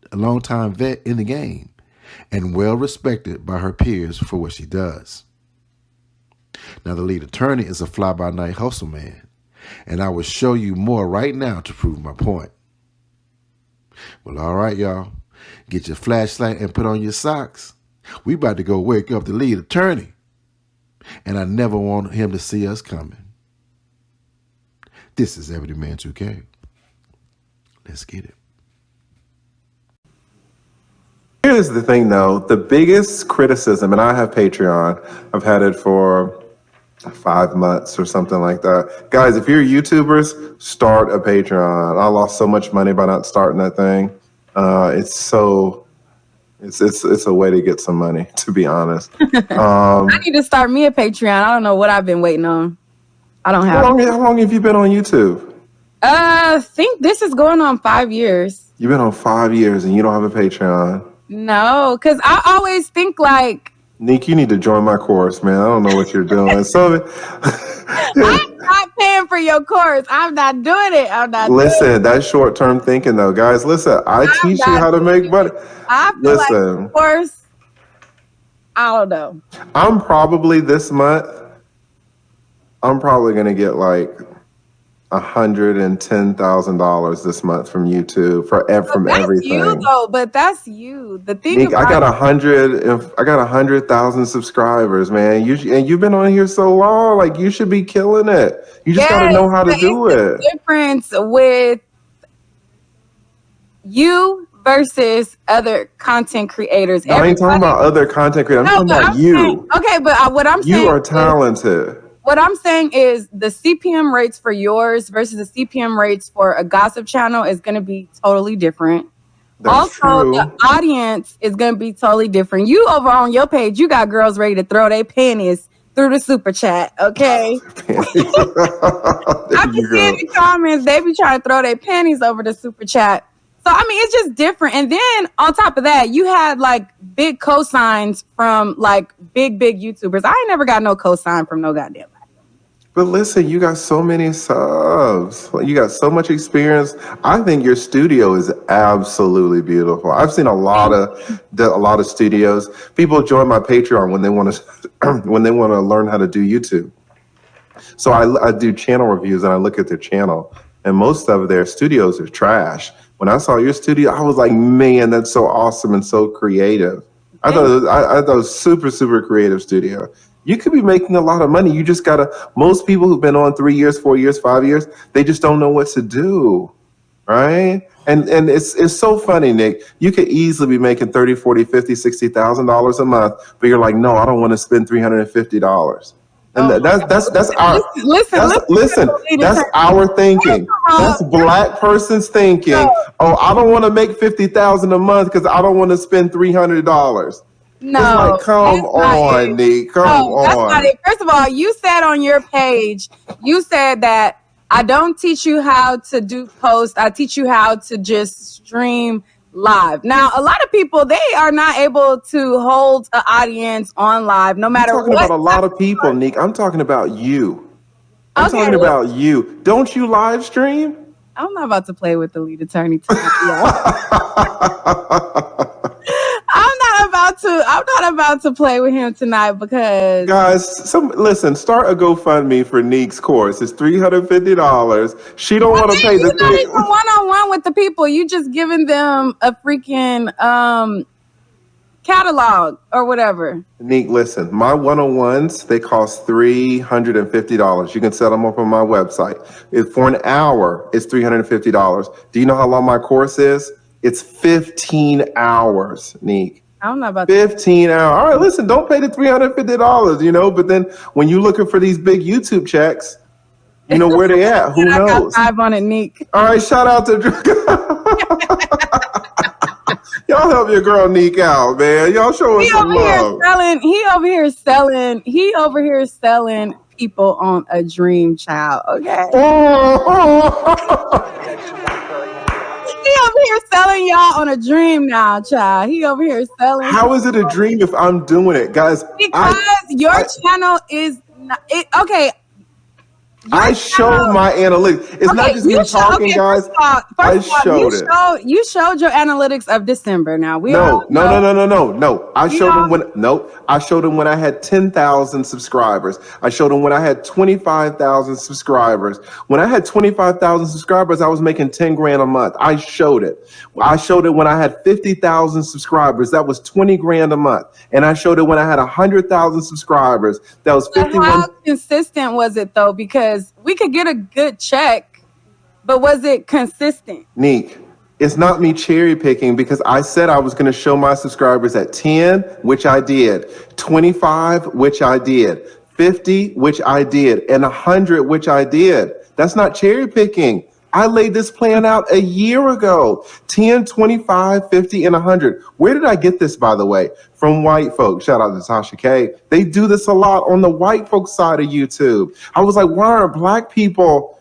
vet in the game and well respected by her peers for what she does. Now, the lead attorney is a fly-by-night hustle man, and I will show you more right now to prove my point. Well, all right, y'all. Get your flashlight and put on your socks. We about to go wake up the lead attorney, and I never want him to see us coming. This is EB2K. Let's get it. Here's the thing, though. The biggest criticism, and I have Patreon. I've had it for 5 months or something like that. Guys, if you're YouTubers, start a Patreon. I lost so much money by not starting that thing. It's a way to get some money, to be honest. I need to start me a Patreon. I don't know what I've been waiting on. I don't have. How long have you been on YouTube? I think this is going on 5 years. You've been on 5 years and you don't have a Patreon. No, because I always think like, Nique, you need to join my course, man. I don't know what you're doing. So, I'm not paying for your course. I'm not doing it. Listen, that's short-term thinking, though, guys. Listen, I teach you how to make money. I feel like the course, I don't know. I'm probably this month, I'm probably going to get like $110,000 this month from YouTube from everything. You though, but that's you. The thing Nique, I got 100,000 subscribers, man. You've been on here so long, like you should be killing it. You just got to know how to do it. The difference with you versus other content creators. I ain't talking about other content creators. I'm talking about you. Okay, but what I'm saying, you are talented. What I'm saying is the CPM rates for yours versus the CPM rates for a gossip channel is going to be totally different. That's also, true. The audience is going to be totally different. You over on your page, you got girls ready to throw their panties through the super chat, okay? I can see in the comments, they be trying to throw their panties over the super chat. So, I mean, it's just different. And then on top of that, you had like big cosigns from like big YouTubers. I ain't never got no cosign from no goddamn body. But listen, you got so many subs. You got so much experience. I think your studio is absolutely beautiful. I've seen a lot of studios. People join my Patreon when they want to learn how to do YouTube. So I do channel reviews and I look at their channel, and most of their studios are trash. When I saw your studio, I was like, man, that's so awesome and so creative. I thought it was super, super creative studio. You could be making a lot of money. You just most people who've been on 3 years, 4 years, 5 years, they just don't know what to do, right? And it's so funny, Nick. You could easily be making $30, $40, $50, $60,000 a month, but you're like, no, I don't want to spend $350. And that's our listen. That's our thinking. That's Black person's thinking. Oh, I don't want to make $50,000 a month because I don't want to spend $300. No, it's like, come on, Nick. Come on. That's not it. First of all, you said on your page, you said that I don't teach you how to do posts. I teach you how to just stream live. Now, a lot of people, they are not able to hold an audience on live, no matter what. I'm talking about a lot of people, Nick. I'm talking about you. I'm talking about you. Don't you live stream? I'm not about to play with the lead attorney tonight. I'm not about to play with him tonight because guys, listen. Start a GoFundMe for Nique's course. It's $350. She don't want to pay the. You're not even one-on-one with the people. You just giving them a freaking catalog or whatever. Nique, listen. My one-on-ones, they cost $350. You can set them up on my website. For an hour, it's $350. Do you know how long my course is? It's 15 hours, Nique. I'm not about 15 hours. All right, listen, don't pay the $350, but then when you're looking for these big YouTube checks, you know where they at. Who knows? I got 5 on it, Nique. All right, shout out to y'all help your girl Nique out, man. Y'all show us some love. He over here selling people on a dream, child. Okay. He over here selling y'all on a dream now, child. He over here selling. How is it a dream if I'm doing it, guys? Because your channel is not it. Okay. I showed my analytics. It's not just me talking, guys. I showed it. You showed your analytics of December. Now No. I showed them when I had 10,000 subscribers. I showed them when I had 25,000 subscribers. When I had 25,000 subscribers, I was making 10 grand a month. I showed it. I showed it when I had 50,000 subscribers. That was 20 grand a month. And I showed it when I had 100,000 subscribers. That was 51. How consistent was it though? Because we could get a good check, but was it consistent? Nique, it's not me cherry picking because I said I was going to show my subscribers at 10, which I did, 25, which I did, 50, which I did, and 100, which I did. That's not cherry picking. I laid this plan out a year ago. 10, 25, 50, and 100. Where did I get this, by the way? From white folks. Shout out to Tasha K. They do this a lot on the white folks side of YouTube. I was like, why is black people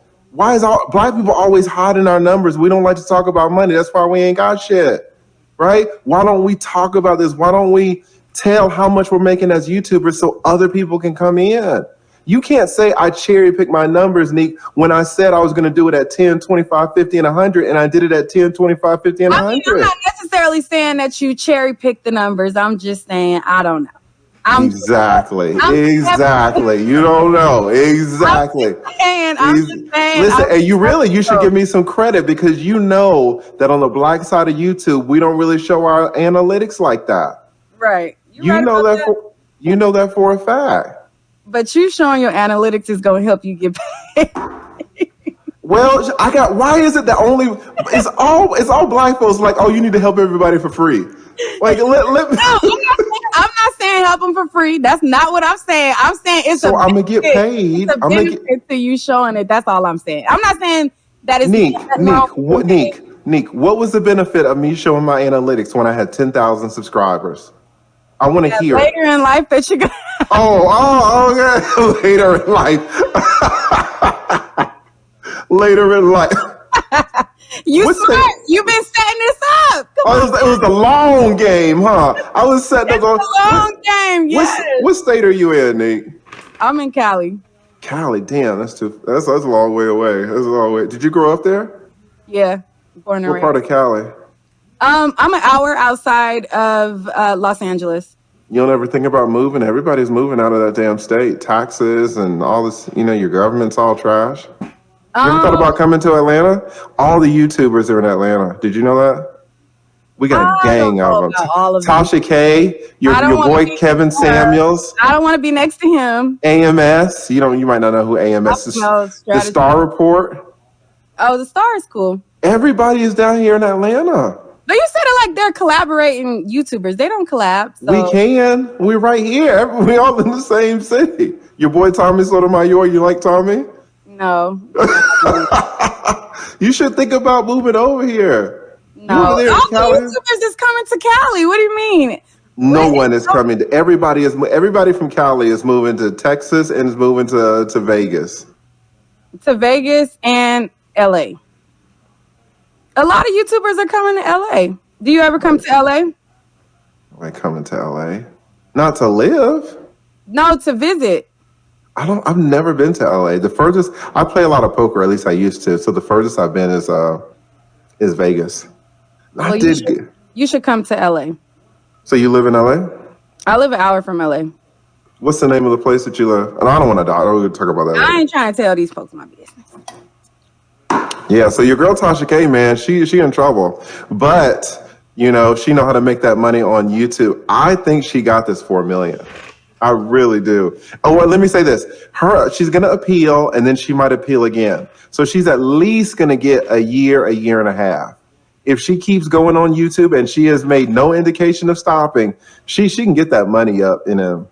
always hiding our numbers? We don't like to talk about money. That's why we ain't got shit, right? Why don't we talk about this? Why don't we tell how much we're making as YouTubers so other people can come in? You can't say I cherry pick my numbers, Nique, when I said I was going to do it at 10, 25, 50, and 100, and I did it at 10, 25, 50, and 100. I'm not necessarily saying that you cherry pick the numbers. I'm just saying, I don't know. Exactly. You don't know. Exactly. I'm just saying. Listen, and you should give me some credit because you know that on the black side of YouTube, we don't really show our analytics like that. Right. You know that for a fact. But you showing your analytics is going to help you get paid. Well, why is it that it's all black folks like, oh, you need to help everybody for free. Like, No, I'm not saying help them for free. That's not what I'm saying. I'm saying I'm going to get paid. It's a benefit to you showing it. That's all I'm saying. I'm not saying that it's Nique, what was the benefit of me showing my analytics when I had 10,000 subscribers? I want to hear later in life that you're gonna. Okay. Later in life. Later in life. You've been setting this up. It was the long game, huh? I was setting up. It's a long game. Yes. What state are you in, Nique? I'm in Cali. Cali, damn, that's a long way away. That's a long way. Did you grow up there? Yeah, born and What raised. part of Cali? I'm an hour outside of Los Angeles. You don't ever think about moving? Everybody's moving out of that damn state. Taxes and all this, your government's all trash. You ever thought about coming to Atlanta? All the YouTubers are in Atlanta. Did you know that? We got a gang of them. Tasha K, your boy Kevin Samuels. I don't want to be next to him. AMS. You might not know who AMS is. The Star Report. Oh, the Star is cool. Everybody is down here in Atlanta. But you said it like they're collaborating YouTubers. They don't collab. So. We can. We're right here. We all in the same city. Your boy Tommy Sotomayor. You like Tommy? No. You should think about moving over here. No. All the YouTubers is coming to Cali. What do you mean? No one is coming. Everybody from Cali is moving to Texas and is moving to Vegas. To Vegas and LA. A lot of YouTubers are coming to LA. Do you ever come to LA? Like coming to LA? Not to live. No, to visit. I've never been to LA. The furthest I play a lot of poker, at least I used to. So the furthest I've been is Vegas. Well, you should come to LA. So you live in LA? I live an hour from LA. What's the name of the place that you live? And I don't want to die. We'll talk about that later. I ain't trying to tell these folks my business. Yeah, so your girl Tasha K, man, she in trouble. But, she know how to make that money on YouTube. I think she got this $4 million. I really do. Oh, well, let me say this. She's going to appeal, and then she might appeal again. So she's at least going to get a year and a half. If she keeps going on YouTube and she has made no indication of stopping, she can get that money up in a...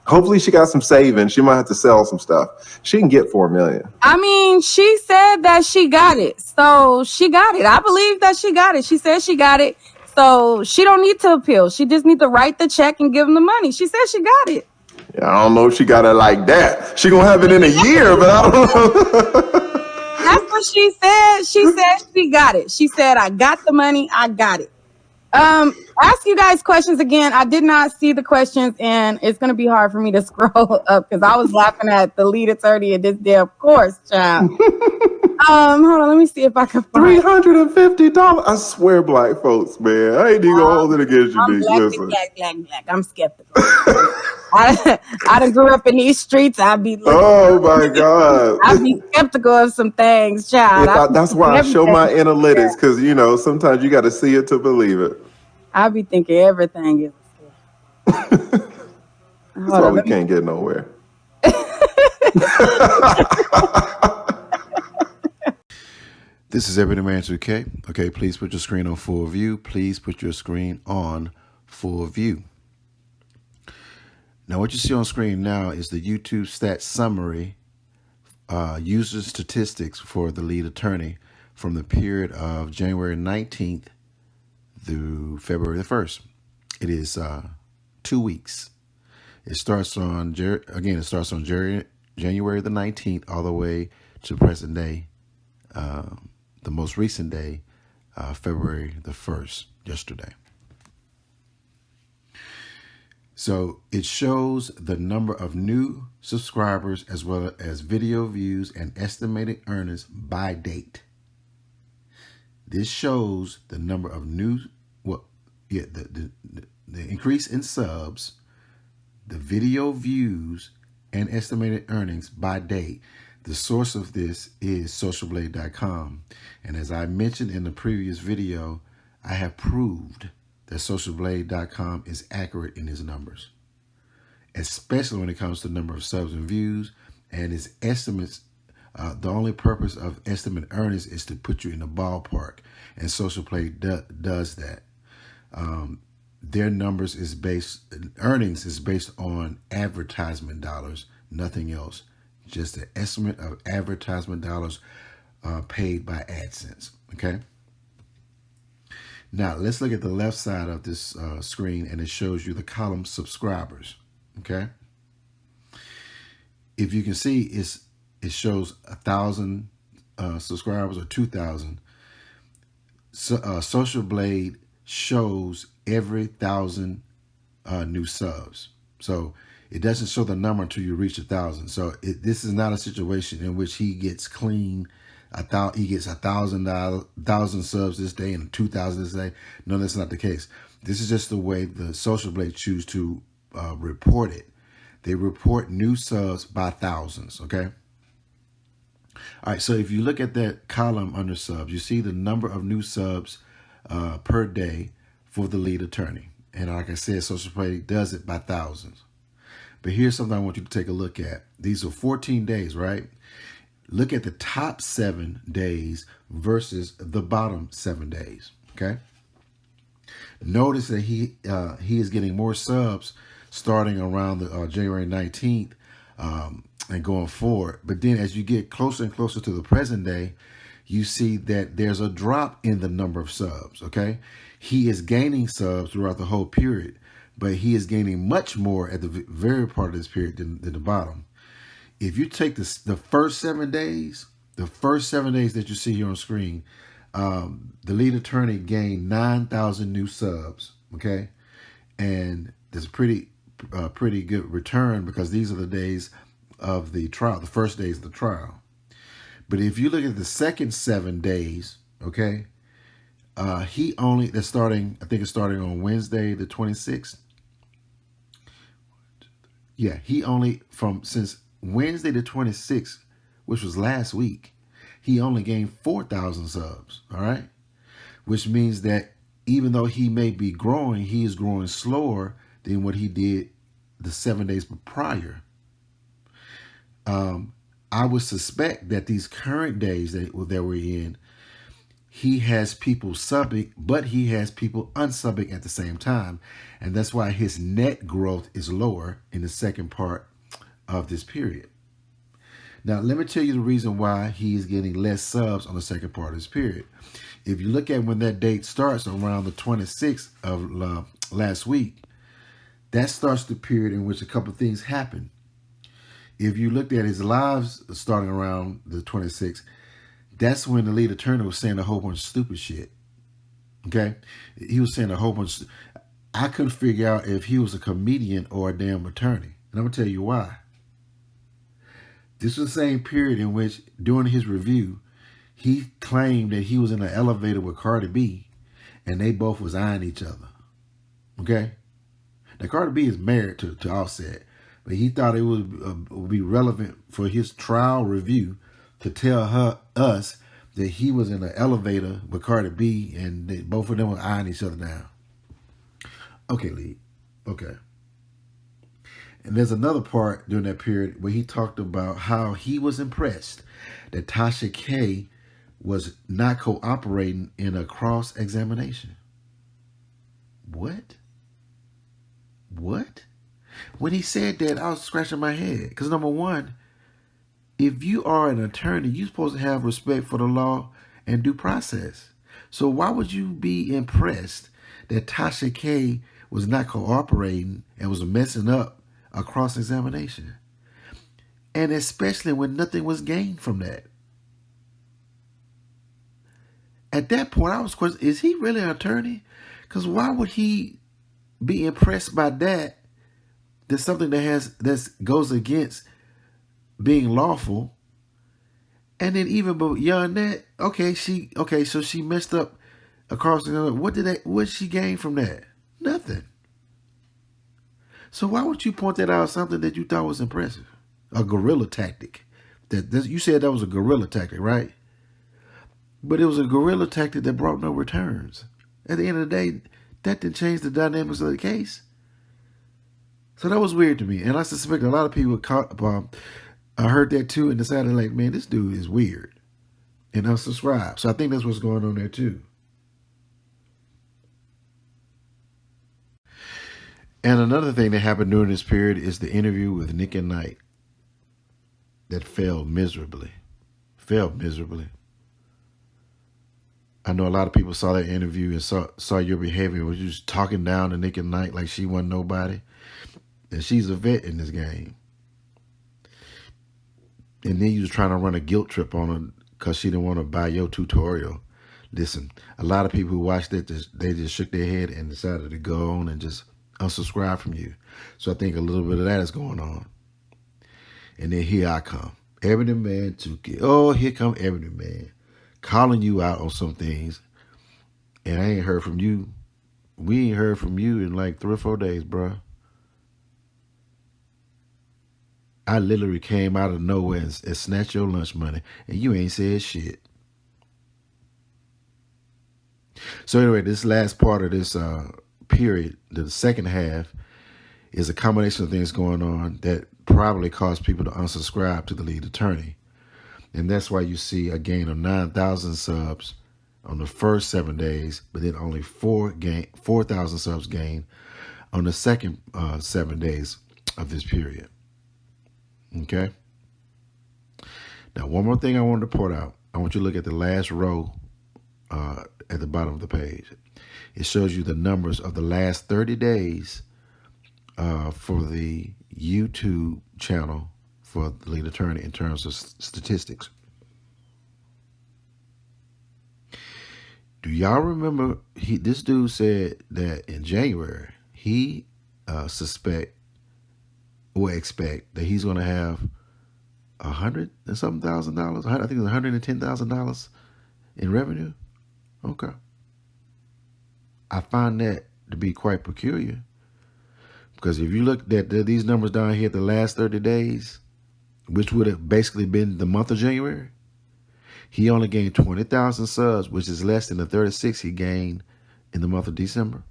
Hopefully she got some savings. She might have to sell some stuff. She can get $4 million. I mean, she said that she got it. So she got it. I believe that she got it. She said she got it. So she don't need to appeal. She just need to write the check and give them the money. She said she got it. Yeah, I don't know if she got it like that. She gonna have it in a year, but I don't know. That's what she said. She said she got it. She said, I got the money. I got it. Ask you guys questions again. I did not see the questions, and it's going to be hard for me to scroll up because I was laughing at the lead attorney and this damn course, child. Hold on, let me see if I can find $350. I swear, black folks, man. I ain't even gonna hold it against you, I'm black. I'm skeptical. I done grew up in these streets. I'd be oh my God. I'd be skeptical of some things, child. That's why I show my analytics, because sometimes you got to see it to believe it. I be thinking everything is. That's why we can't get nowhere. This is EB2K. Okay, please put your screen on full view. Please put your screen on full view. Now, what you see on screen now is the YouTube stats summary, user statistics for the lead attorney from the period of January 19th through February the 1st. It is 2 weeks. It starts on, January the 19th all the way to present day, the most recent day, February the 1st, yesterday. So it shows the number of new subscribers as well as video views and estimated earnings by date. This shows the number of new, the increase in subs, the video views, and estimated earnings by date. The source of this is socialblade.com. And as I mentioned in the previous video, I have proved that socialblade.com is accurate in its numbers, especially when it comes to the number of subs and views and its estimates. The only purpose of estimate earnings is to put you in the ballpark, and SocialBlade does that. Their numbers earnings is based on advertisement dollars, nothing else. Just the estimate of advertisement dollars paid by AdSense. Okay. Now let's look at the left side of this screen, and it shows you the column subscribers. Okay. If you can see, it shows 1,000 subscribers or 2,000. So, Social Blade shows every 1,000 new subs. So It doesn't show the number until you reach 1,000. So this is not a situation in which he gets clean. He gets 1,000 subs this day and 2,000 this day. No, that's not the case. This is just the way the social blade choose to report it. They report new subs by thousands. Okay. All right. So if you look at that column under subs, you see the number of new subs per day for the lead attorney. And like I said, social blade does it by thousands. But here's something I want you to take a look at. These are 14 days, right? Look at the top 7 days versus the bottom 7 days, okay? Notice that he is getting more subs starting around the January 19th and going forward. But then as you get closer and closer to the present day, you see that there's a drop in the number of subs, okay? He is gaining subs throughout the whole period, but he is gaining much more at the very part of this period than the bottom. If you take the first 7 days, that you see here on screen, the lead attorney gained 9,000 new subs, okay? And there's a pretty good return because these are the days of the trial, the first days of the trial. But if you look at the second 7 days, okay, that's starting, I think it's starting on Wednesday the 26th. Yeah, since Wednesday the 26th, which was last week, he only gained 4,000 subs, all right? Which means that even though he may be growing, he is growing slower than what he did the 7 days prior. I would suspect that these current days that we're in, he has people subbing, but he has people unsubbing at the same time. And that's why his net growth is lower in the second part of this period. Now, let me tell you the reason why he is getting less subs on the second part of this period. If you look at when that date starts around the 26th of last week, that starts the period in which a couple of things happen. If you looked at his lives starting around the 26th, that's when the lead attorney was saying a whole bunch of stupid shit. Okay? He was saying a whole bunch. I couldn't figure out if he was a comedian or a damn attorney. And I'm going to tell you why. This was the same period in which, during his review, he claimed that he was in an elevator with Cardi B and they both was eyeing each other. Okay? Now, Cardi B is married to Offset, but he thought it would be relevant for his trial review to tell us that he was in an elevator with Cardi B and that both of them were eyeing each other down. Okay, lead. Okay. And there's another part during that period where he talked about how he was impressed that Tasha K was not cooperating in a cross-examination. What? When he said that, I was scratching my head. Because number one, if you are an attorney, you're supposed to have respect for the law and due process. So why would you be impressed that Tasha K was not cooperating and was messing up a cross-examination? And especially when nothing was gained from that. At that point, I was questioning, is he really an attorney? Because why would he be impressed by that? There's something that goes against being lawful. And then even beyond that, so she messed up across the. What did she gain from that? Nothing. So why would you point that out as something that you thought was impressive? A guerrilla tactic. You said that was a guerrilla tactic, right? But it was a guerrilla tactic that brought no returns. At the end of the day, that didn't change the dynamics of the case. So that was weird to me. And I suspect a lot of people I heard that too and decided, like, man, this dude is weird. And unsubscribed. So I think that's what's going on there too. And another thing that happened during this period is the interview with Nique and Nite that failed miserably. I know a lot of people saw that interview and saw your behavior. Was you just talking down to Nique and Nite like she wasn't nobody. And she's a vet in this game. And then you was trying to run a guilt trip on her because she didn't want to buy your tutorial. Listen, a lot of people who watched it, they just shook their head and decided to go on and just unsubscribe from you. So I think a little bit of that is going on. And then here I come. Ebony Man 2K. Oh, here come Ebony Man. Calling you out on some things. And I ain't heard from you. We ain't heard from you in like 3 or 4 days, bro. I literally came out of nowhere and snatched your lunch money. And you ain't said shit. So anyway, this last part of this period, the second half, is a combination of things going on that probably caused people to unsubscribe to the lead attorney. And that's why you see a gain of 9,000 subs on the first 7 days, but then only 4,000 subs gained on the second 7 days of this period. Okay? Now, one more thing I wanted to point out. I want you to look at the last row at the bottom of the page. It shows you the numbers of the last 30 days for the YouTube channel for the lead attorney in terms of statistics. Do y'all remember this dude said that in January he expect that he's going to have $100,000 and something thousand dollars. I think it's $110,000 in revenue. Okay. I find that to be quite peculiar because if you look at these numbers down here, the last 30 days, which would have basically been the month of January, he only gained 20,000 subs, which is less than the 36 he gained in the month of December.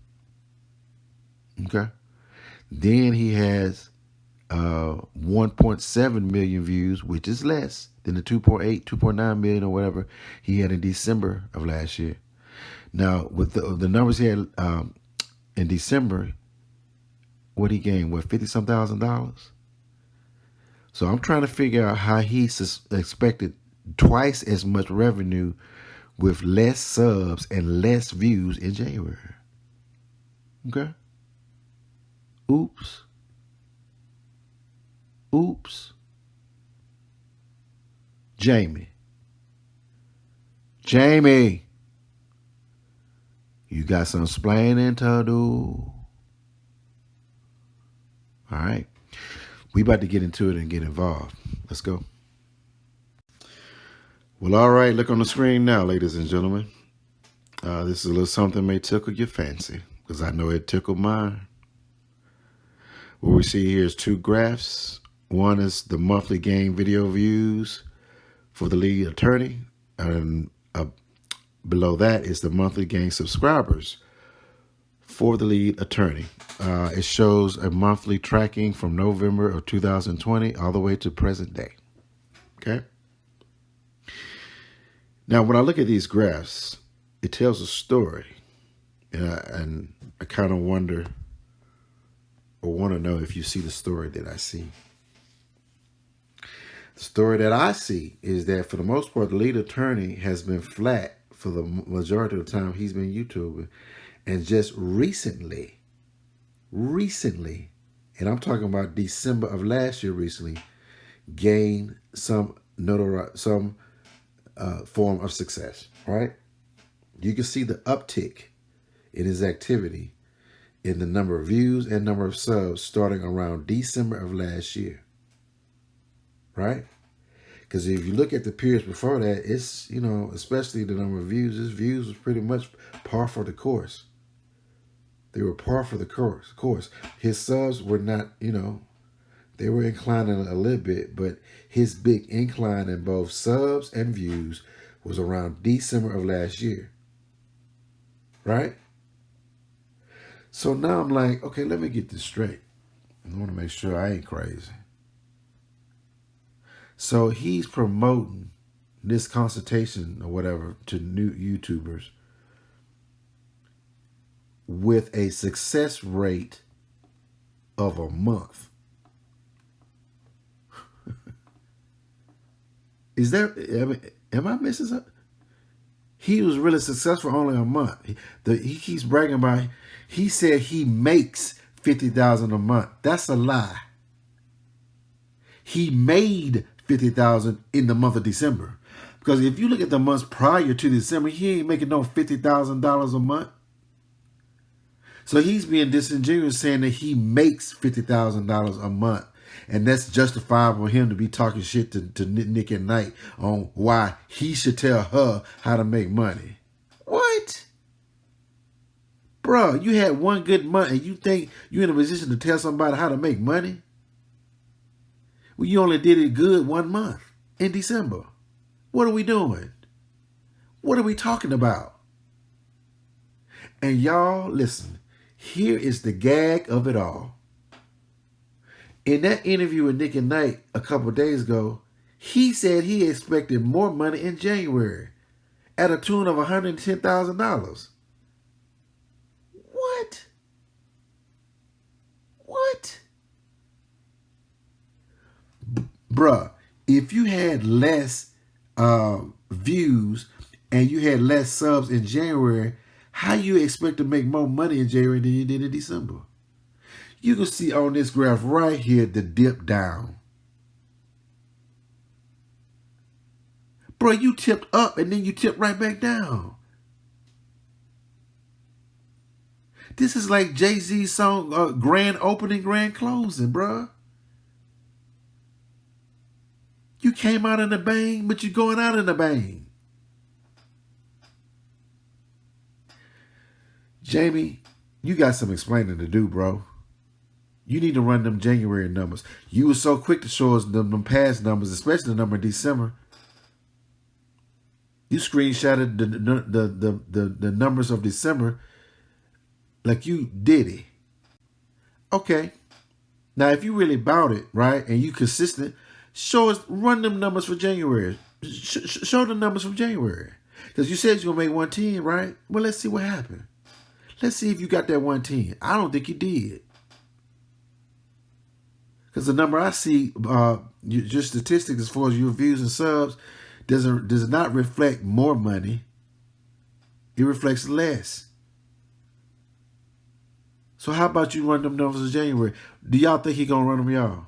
Okay. Then he has 1.7 million views, which is less than the 2.8, 2.9 million or whatever he had in December of last year. Now, with the numbers he had in December, what he gained, $50-some thousand? So I'm trying to figure out how he expected twice as much revenue with less subs and less views in January. Okay? Oops. Jamie, you got some explaining to do. All right. We about to get into it and get involved. Let's go. Well, all right. Look on the screen now, ladies and gentlemen. This is a little something may tickle your fancy because I know it tickled mine. What we see here is 2 graphs. One is the monthly gain video views for the lead attorney. And below that is the monthly gain subscribers for the lead attorney. It shows a monthly tracking from November of 2020 all the way to present day. Okay. Now, when I look at these graphs, it tells a story. And I kind of wonder or want to know if you see the story that I see. The story that I see is that for the most part, the lead attorney has been flat for the majority of the time he's been YouTubing. And just recently, and I'm talking about December of last year recently, gained some form of success, right? You can see the uptick in his activity in the number of views and number of subs starting around December of last year, right? Because if you look at the periods before that, it's, you know, especially the number of views, his views was pretty much par for the course. They were par for the course. His subs were not, you know, they were inclining a little bit, but his big incline in both subs and views was around December of last year, right? So now I'm like, okay, let me get this straight. I want to make sure I ain't crazy. So he's promoting this consultation or whatever to new YouTubers with a success rate of a month. Is there, am I missing something? He was really successful only a month. He keeps bragging about, he said he makes $50,000 a month. That's a lie. He made $50,000 in the month of December. Because if you look at the months prior to December, he ain't making no $50,000 a month. So he's being disingenuous saying that he makes $50,000 a month. And that's justifiable for him to be talking shit to Nick and Nite on why he should tell her how to make money. What? Bruh, you had one good month and you think you're in a position to tell somebody how to make money? Well, you only did it good 1 month in December. What are we doing? What are we talking about? And y'all, listen, here is the gag of it all. In that interview with Nick and Nite a couple of days ago, he said he expected more money in January at a tune of $110,000. What? What? Bruh, if you had less views and you had less subs in January, how you expect to make more money in January than you did in December? You can see on this graph right here the dip down. Bro, you tipped up and then you tipped right back down. This is like Jay-Z's song, grand opening, grand closing, bro. You came out in a bang, but you're going out in a bang. Jamie, you got some explaining to do, bro. You need to run them January numbers. You were so quick to show us them past numbers, especially the number in December. You screenshotted the numbers of December like you did it. Okay. Now, if you really about it, right, and you consistent, show us, run them numbers for January. Show the numbers from January. Because you said you're going to make 110, right? Well, let's see what happened. Let's see if you got that 110. I don't think you did. Because the number I see, your statistics as far as your views and subs, does not reflect more money. It reflects less. So how about you run them numbers in January? Do y'all think he gonna run them, y'all?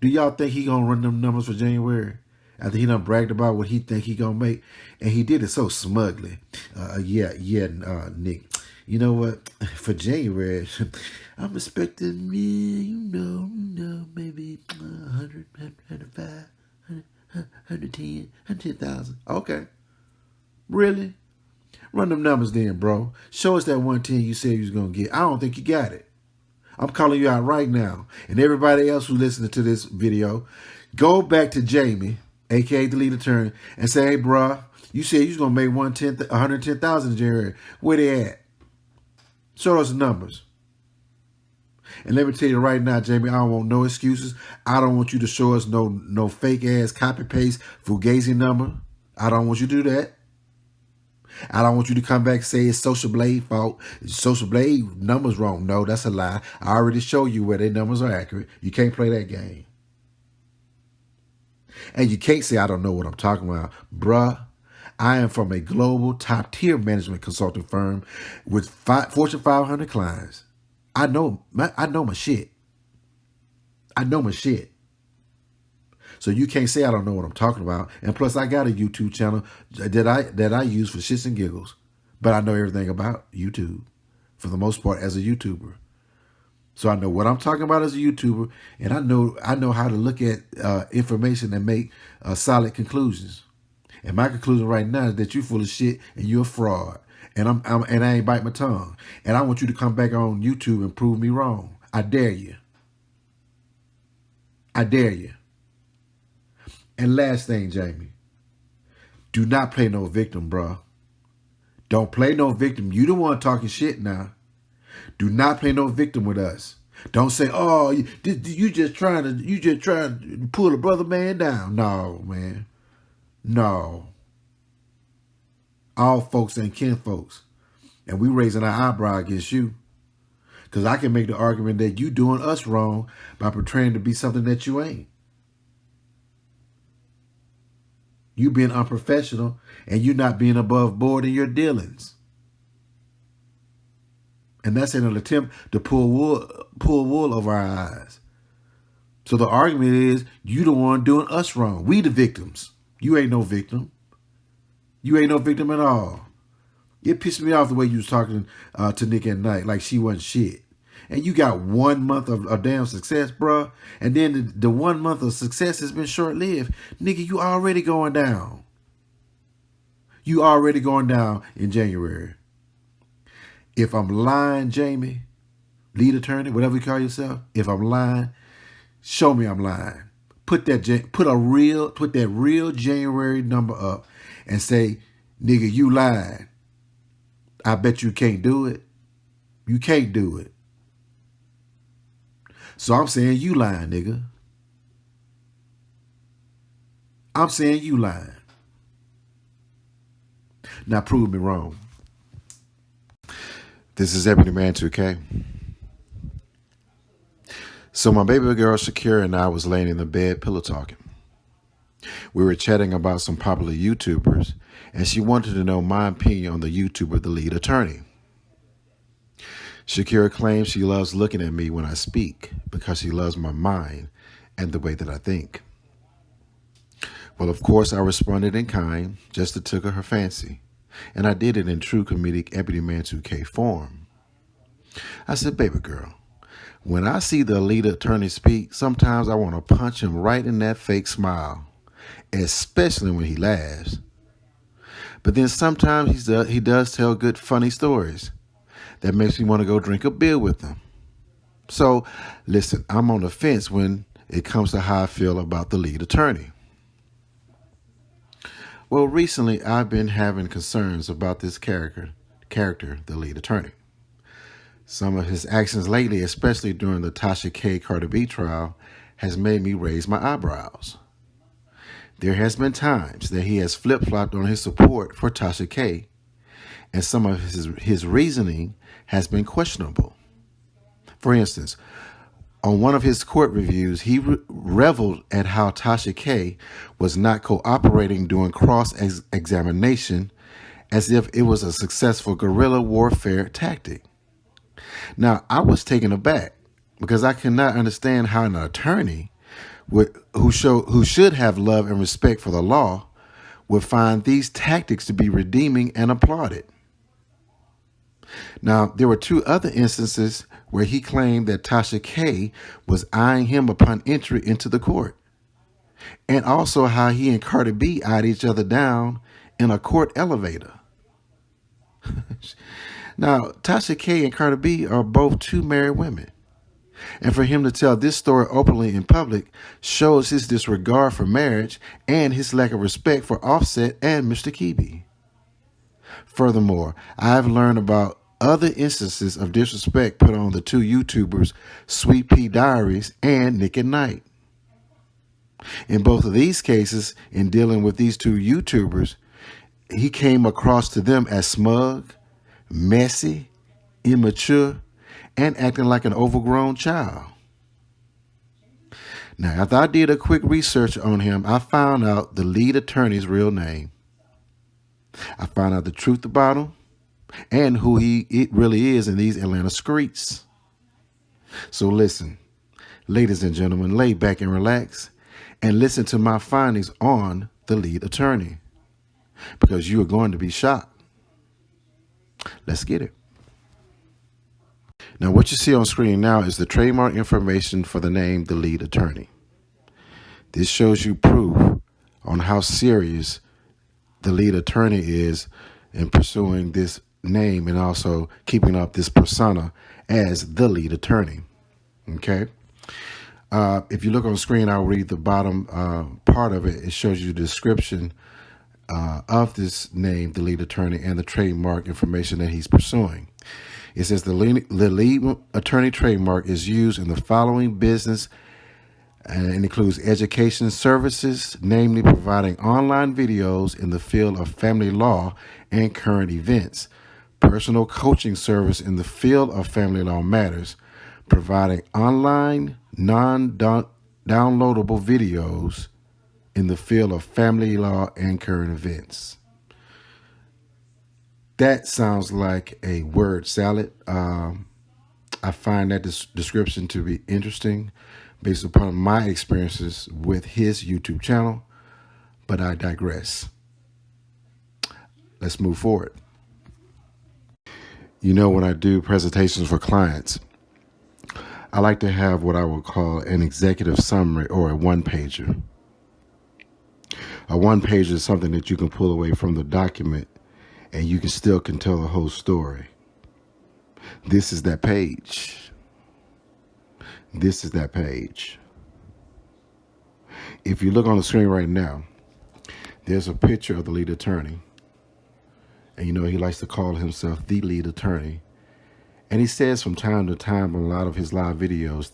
Do y'all think he gonna run them numbers for January? After he done bragged about what he think he gonna make. And he did it so smugly. Nick. You know what? For January, I'm expecting, maybe 100, 105, 110, 110,000. Okay. Really? Run them numbers then, bro. Show us that 110 you said you was going to get. I don't think you got it. I'm calling you out right now. And everybody else who's listening to this video, go back to Jamie, a.k.a. the lead attorney, and say, hey, bro, you said you was going to make 110,000 in January. Where they at? Show us the numbers. And let me tell you right now, Jamie, I don't want no excuses. I don't want you to show us no fake-ass copy-paste Fugazi number. I don't want you to do that. I don't want you to come back and say it's Social Blade fault. Social Blade numbers wrong. No, that's a lie. I already showed you where their numbers are accurate. You can't play that game. And you can't say I don't know what I'm talking about. Bruh, I am from a global top-tier management consulting firm with Fortune 500 clients. I know my shit. I know my shit. So you can't say I don't know what I'm talking about. And plus, I got a YouTube channel that I use for shits and giggles. But I know everything about YouTube, for the most part, as a YouTuber. So I know what I'm talking about as a YouTuber, and I know how to look at information and make solid conclusions. And my conclusion right now is that you're full of shit and you're a fraud. And I ain't bite my tongue. And I want you to come back on YouTube and prove me wrong. I dare you. I dare you. And last thing, Jamie, do not play no victim, bro. Don't play no victim. You the one talking shit now. Do not play no victim with us. Don't say, oh, you just trying to pull a brother man down. No, man. No. All folks ain't kin folks. And we raising our eyebrow against you. Because I can make the argument that you doing us wrong by portraying to be something that you ain't. You being unprofessional and you not being above board in your dealings. And that's in an attempt to pull wool over our eyes. So the argument is you the one doing us wrong. We the victims. You ain't no victim. You ain't no victim at all. It pissed me off the way you was talking to Nick at night like she wasn't shit. And you got 1 month of damn success, bruh. And then the 1 month of success has been short-lived. Nigga, you already going down. You already going down in January. If I'm lying, Jamie, lead attorney, whatever you call yourself, if I'm lying, show me I'm lying. Put that real January number up and say, nigga, you lied. I bet you can't do it. You can't do it. So I'm saying you lying, nigga. I'm saying you lying. Now prove me wrong. This is EB2K. So my baby girl Shakira and I was laying in the bed pillow talking. We were chatting about some popular YouTubers, and she wanted to know my opinion on the YouTuber, the lead attorney. Shakira claims she loves looking at me when I speak because she loves my mind and the way that I think. Well, of course, I responded in kind, just to tickle her fancy, and I did it in true comedic EB2K form. I said, baby girl, when I see the lead attorney speak, sometimes I want to punch him right in that fake smile, especially when he laughs. But then sometimes he does tell good, funny stories that makes me want to go drink a beer with him. So, listen, I'm on the fence when it comes to how I feel about the lead attorney. Well, recently I've been having concerns about this character, the lead attorney. Some of his actions lately, especially during the Tasha K. Cardi B trial, has made me raise my eyebrows. There has been times that he has flip-flopped on his support for Tasha K, and some of his reasoning has been questionable. For instance, on one of his court reviews, he reveled at how Tasha K was not cooperating during cross-examination as if it was a successful guerrilla warfare tactic. Now, I was taken aback because I cannot understand how an attorney who should have love and respect for the law would find these tactics to be redeeming and applauded. Now, there were 2 other instances where he claimed that Tasha K was eyeing him upon entry into the court, and also how he and Cardi B eyed each other down in a court elevator. Now, Tasha K and Cardi B are both 2 married women, and for him to tell this story openly in public shows his disregard for marriage and his lack of respect for Offset and Mr. Kibi. Furthermore, I have learned about other instances of disrespect put on the 2 YouTubers, Sweet Pea Diaries and Nick at Night. In both of these cases, in dealing with these 2 YouTubers, he came across to them as smug, messy, immature, and acting like an overgrown child. Now, after I did a quick research on him, I found out the lead attorney's real name. I found out the truth about him and who it really is in these Atlanta streets. So listen, ladies and gentlemen, lay back and relax and listen to my findings on the lead attorney, because you are going to be shocked. Let's get it. Now, what you see on screen now is the trademark information for the name the lead attorney. This shows you proof on how serious the lead attorney is in pursuing this name and also keeping up this persona as the lead attorney. Okay. If you look on screen, I'll read the bottom part of it. It shows you the description of this name, the lead attorney, and the trademark information that he's pursuing. It says the lead attorney trademark is used in the following business and includes education services, namely providing online videos in the field of family law and current events, personal coaching service in the field of family law matters, providing online non-downloadable videos in the field of family law and current events. That sounds like a word salad. I find that description to be interesting based upon my experiences with his YouTube channel, but I digress. Let's move forward. You know, when I do presentations for clients, I like to have what I would call an executive summary or a one-pager. A one-pager is something that you can pull away from the document and you can tell the whole story. This is that page. This is that page. If you look on the screen right now, there's a picture of the lead attorney. And you know, he likes to call himself the lead attorney. And he says from time to time on a lot of his live videos,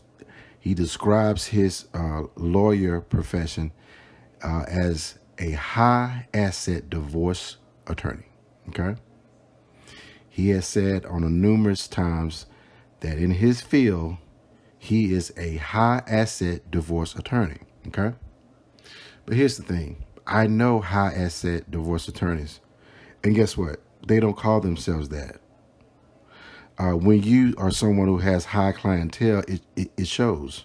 he describes his lawyer profession as a high asset divorce attorney. Okay? He has said on numerous times that in his field, he is a high asset divorce attorney. Okay? But here's the thing. I know high asset divorce attorneys. And guess what? They don't call themselves that. When you are someone who has high clientele, it shows.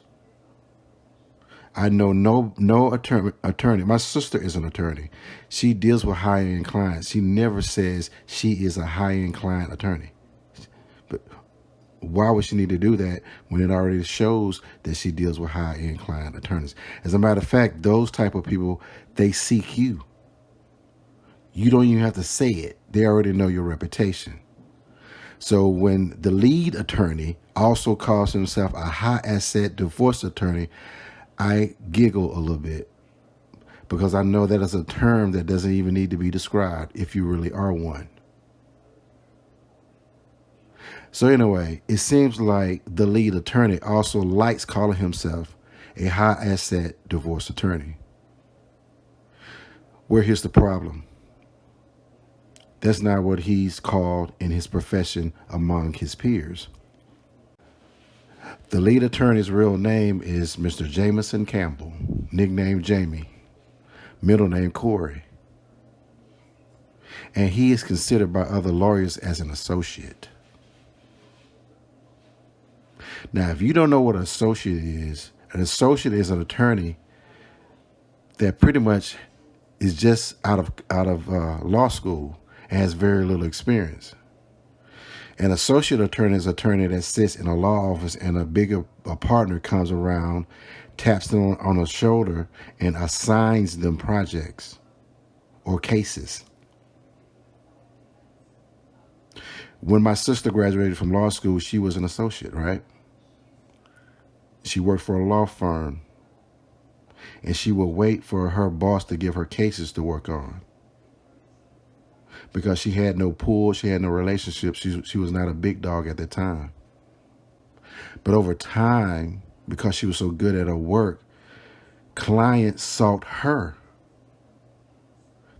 I know no attorney. My sister is an attorney. She deals with high-end clients. She never says she is a high-end client attorney. But why would she need to do that when it already shows that she deals with high-end client attorneys? As a matter of fact, those type of people, they seek you. You don't even have to say it. They already know your reputation. So when the lead attorney also calls himself a high asset divorce attorney, I giggle a little bit because I know that is a term that doesn't even need to be described if you really are one. So anyway, it seems like the lead attorney also likes calling himself a high asset divorce attorney. Well, here's the problem. That's not what he's called in his profession among his peers. The lead attorney's real name is Mr. Jamison Campbell, nicknamed Jamie, middle name Corey. And he is considered by other lawyers as an associate. Now, if you don't know what an associate is an attorney that pretty much is just out of law school and has very little experience. An associate attorney is an attorney that sits in a law office and a partner comes around, taps them on the shoulder, and assigns them projects or cases. When my sister graduated from law school, she was an associate, right? She worked for a law firm, and she would wait for her boss to give her cases to work on. Because she had no pull, she had no relationship, she was not a big dog at the time. But over time, because she was so good at her work, clients sought her.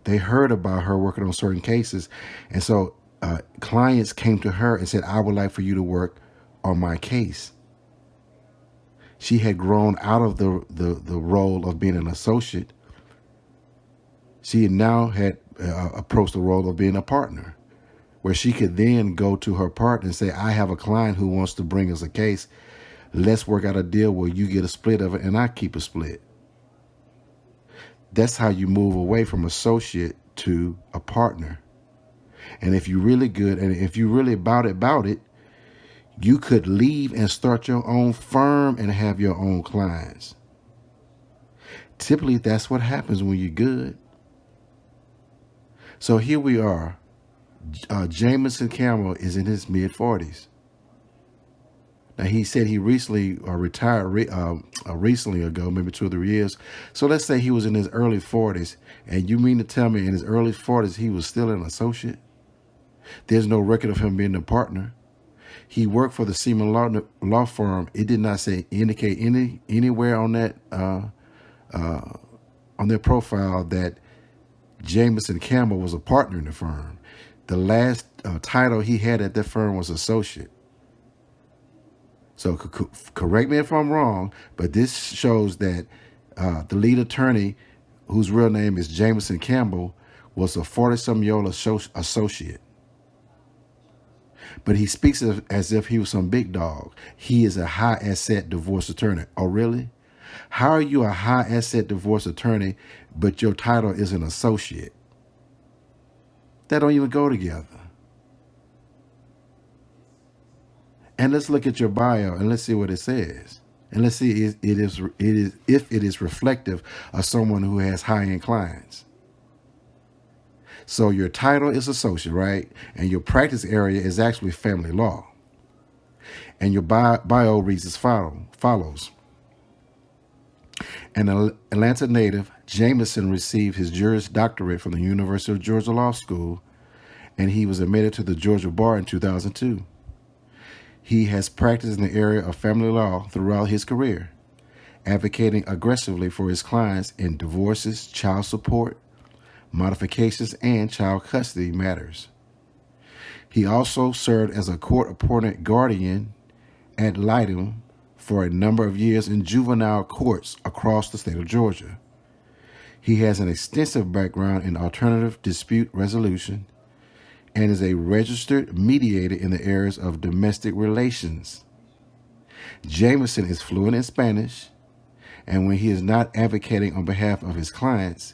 They heard about her working on certain cases, and so clients came to her and said, I would like for you to work on my case. She had grown out of the role of being an associate. She now had approached the role of being a partner, where she could then go to her partner and say, I have a client who wants to bring us a case. Let's work out a deal where you get a split of it and I keep a split. That's how you move away from associate to a partner. And if you're really good and if you're really about it, you could leave and start your own firm and have your own clients. Typically, that's what happens when you're good. So here we are. Jamison Campbell is in his mid-40s. Now, he said he recently retired recently ago, maybe 2 or 3 years. So let's say he was in his early 40s. And you mean to tell me in his early 40s he was still an associate? There's no record of him being a partner. He worked for the Seaman law firm. It did not indicate anywhere on that on their profile that Jamison Campbell was a partner in the firm. The last title he had at that firm was associate. So correct me if I'm wrong, but this shows that the lead attorney, whose real name is Jamison Campbell, was a 40-some-year-old associate. But he speaks as if he was some big dog. He is a high asset divorce attorney. Oh, really? How are you a high asset divorce attorney, but your title is an associate? That don't even go together. And let's look at your bio and let's see what it says. And let's see if it is reflective of someone who has high-end clients. So your title is associate, right? And your practice area is actually family law. And your bio reads as follows. An Atlanta native, Jameson received his Juris Doctorate from the University of Georgia Law School, and he was admitted to the Georgia Bar in 2002. He has practiced in the area of family law throughout his career, advocating aggressively for his clients in divorces, child support, modifications, and child custody matters. He also served as a court-appointed guardian ad litem for a number of years in juvenile courts across the state of Georgia. He has an extensive background in alternative dispute resolution and is a registered mediator in the areas of domestic relations. Jameson is fluent in Spanish, and when he is not advocating on behalf of his clients,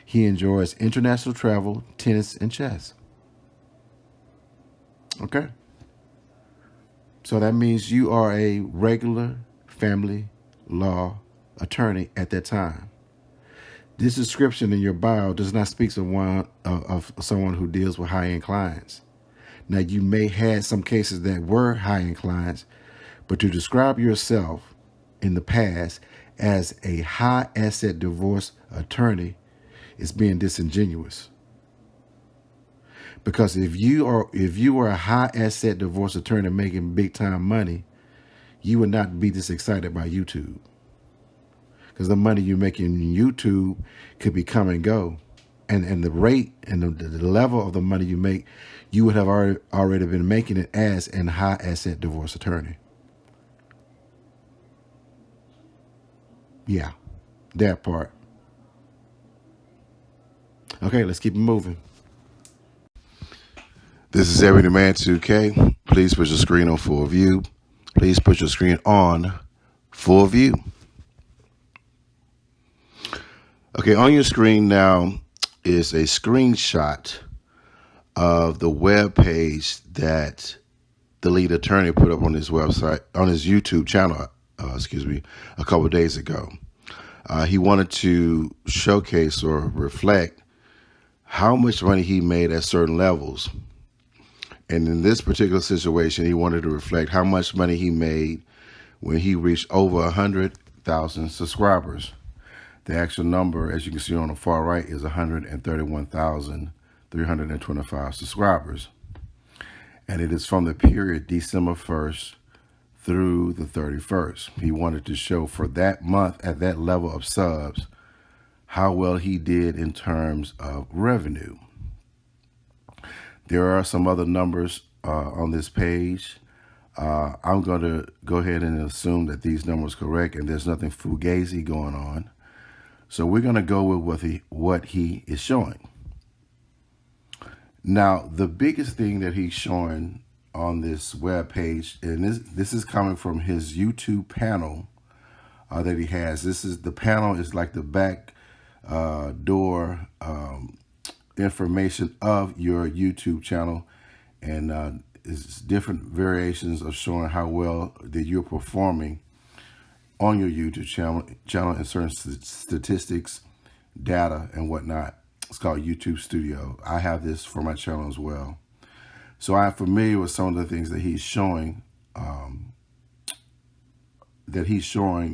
he enjoys international travel, tennis, and chess. Okay. So that means you are a regular family law attorney at that time. This description in your bio does not speak of someone who deals with high-end clients. Now, you may have some cases that were high-end clients, but to describe yourself in the past as a high-asset divorce attorney is being disingenuous. Because if you were a high-asset divorce attorney making big-time money, you would not be this excited by YouTube. Because the money you make in YouTube could be come and go. And the rate and the level of the money you make, you would have already been making it as a high asset divorce attorney. Yeah, that part. Okay, let's keep it moving. This is EB2K. Please put your screen on full view. Please put your screen on full view. Okay, on your screen now is a screenshot of the web page that the lead attorney put up on his website, on his YouTube channel, a couple of days ago. He wanted to showcase or reflect how much money he made at certain levels. And in this particular situation, he wanted to reflect how much money he made when he reached over 100,000 subscribers. The actual number, as you can see on the far right, is 131,325 subscribers. And it is from the period December 1st through the 31st. He wanted to show for that month at that level of subs how well he did in terms of revenue. There are some other numbers on this page. I'm going to go ahead and assume that these numbers are correct and there's nothing fugazi going on. So we're going to go with what he is showing. Now, the biggest thing that he's showing on this web page, and this is coming from his YouTube panel that he has. The panel is like the back door information of your YouTube channel, and it's different variations of showing how well that you're performing on your YouTube channel and certain statistics, data, and whatnot. It's called YouTube Studio. I have this for my channel as well. So I'm familiar with some of the things that he's showing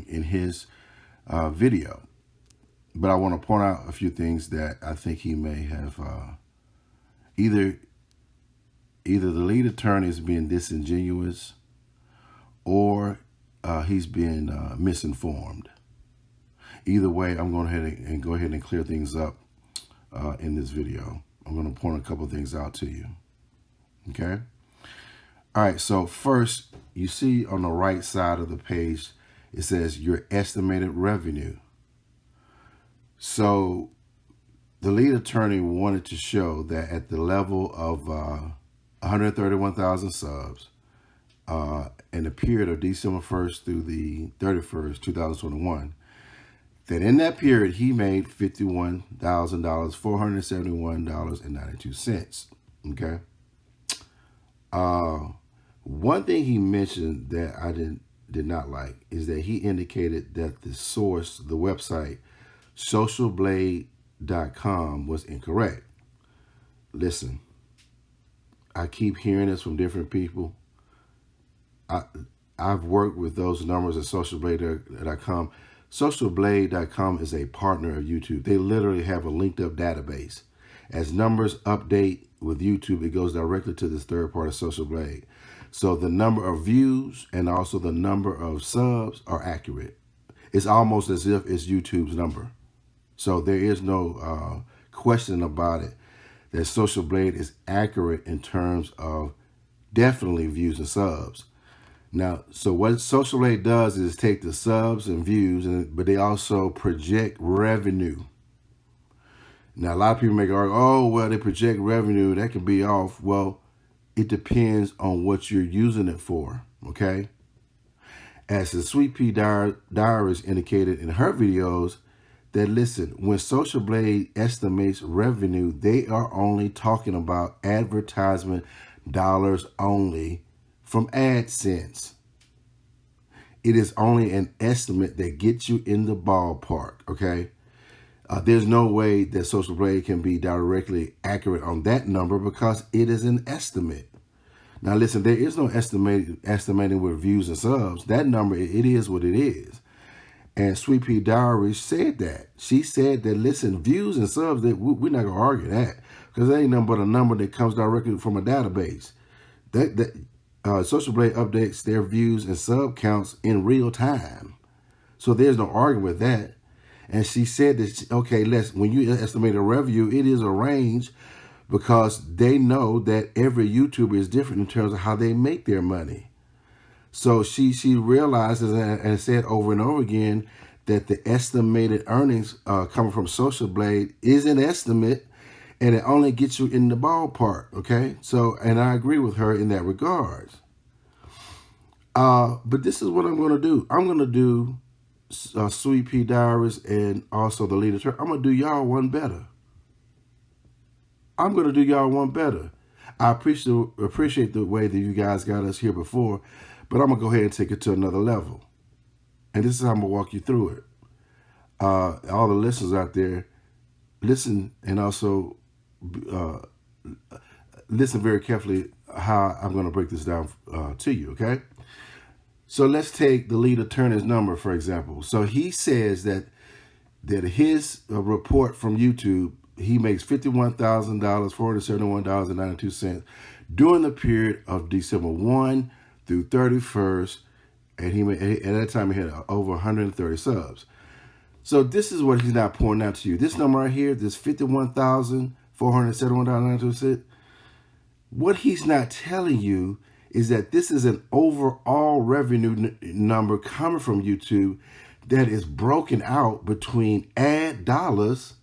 in his video. But I want to point out a few things that I think he may have either the lead attorney is being disingenuous or he's being misinformed. Either way, I'm going to go ahead and clear things up in this video. I'm going to point a couple of things out to you. Okay. All right. So first, you see on the right side of the page, it says your estimated revenue. So the lead attorney wanted to show that at the level of 131,000 subs in the period of December 1st through the 31st, 2021, that in that period he made $51,000, $471.92. Okay. One thing he mentioned that I did not like is that he indicated that the source, the website, socialblade.com was incorrect. Listen, I keep hearing this from different people. I've worked with those numbers at socialblade.com. Socialblade.com is a partner of YouTube. They literally have a linked up database. As numbers update with YouTube, it goes directly to this third party Social Blade. So the number of views and also the number of subs are accurate. It's almost as if it's YouTube's number. So there is no question about it that Social Blade is accurate in terms of definitely views and subs. Now, so what Social Blade does is take the subs and views, but they also project revenue. Now, a lot of people make argue, oh, well, they project revenue. That can be off. Well, it depends on what you're using it for, okay? As the Sweet Pea Diaries indicated in her videos, that listen, when Social Blade estimates revenue, they are only talking about advertisement dollars only from AdSense. It is only an estimate that gets you in the ballpark, okay? There's no way that Social Blade can be directly accurate on that number because it is an estimate. Now, listen, there is no estimating with views and subs. That number, it is what it is. And Sweet Pea Diaries said that. She said that, listen, views and subs, we're not going to argue that because that ain't nothing but a number that comes directly from a database. Social Blade updates their views and sub counts in real time. So there's no argument with that. And she said that, okay, when you estimate a revenue, it is a range because they know that every YouTuber is different in terms of how they make their money. So she realizes and said over and over again that the estimated earnings coming from Social Blade is an estimate and it only gets you in the ballpark, okay? So, and I agree with her in that regards. But this is what I'm going to do. I'm going to do Sweet Pea Diaries and also the leader. I'm going to do y'all one better. I'm going to do y'all one better. I appreciate the way that you guys got us here before, but I'm going to go ahead and take it to another level. And this is how I'm going to walk you through it. All the listeners out there, listen and also listen very carefully how I'm going to break this down to you, okay? So let's take the lead attorney's number, for example. So he says that his report from YouTube, he makes $51,000, $471.92 during the period of December 1 through 31st. And at that time, he had over 130 subs. So this is what he's not pointing out to you. This number right here, this $51,471.92, what he's not telling you is that this is an overall revenue number coming from YouTube that is broken out between ad dollars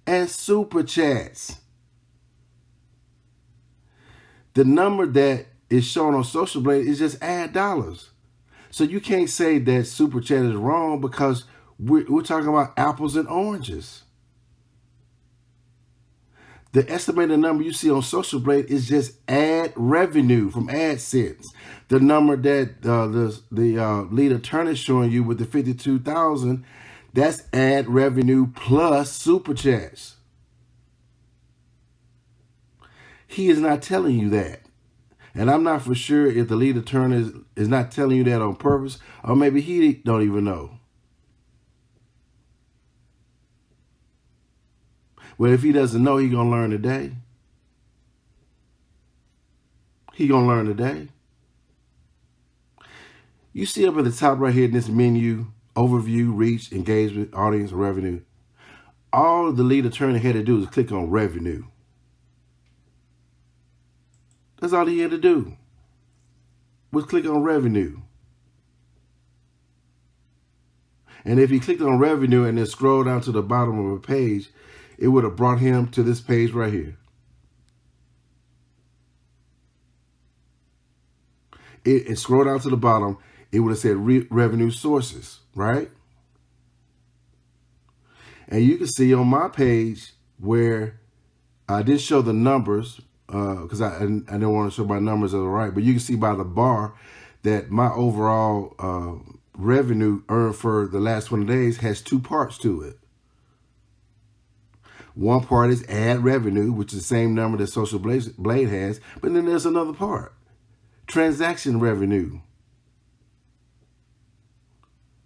and super chats. The number that is shown on Social Blade is just ad dollars. So you can't say that super chat is wrong because we're talking about apples and oranges. The estimated number you see on Social Blade is just ad revenue from AdSense. The number that the lead attorney is showing you with the 52,000, that's ad revenue plus super chats. He is not telling you that. And I'm not for sure if the lead attorney is not telling you that on purpose, or maybe he don't even know. Well, if he doesn't know, he's going to learn today. He's going to learn today. You see up at the top right here in this menu, overview, reach, engagement, audience, revenue. All the lead attorney had to do is click on revenue. That's all he had to do was click on revenue. And if he clicked on revenue and then scrolled down to the bottom of a page, it would have brought him to this page right here. It scrolled down to the bottom. It would have said revenue sources, right? And you can see on my page where I did show the numbers because I don't want to show my numbers are right, but you can see by the bar that my overall revenue earned for the last 20 days has two parts to it. One part is ad revenue, which is the same number that Social Blade has, but then there's another part, transaction revenue.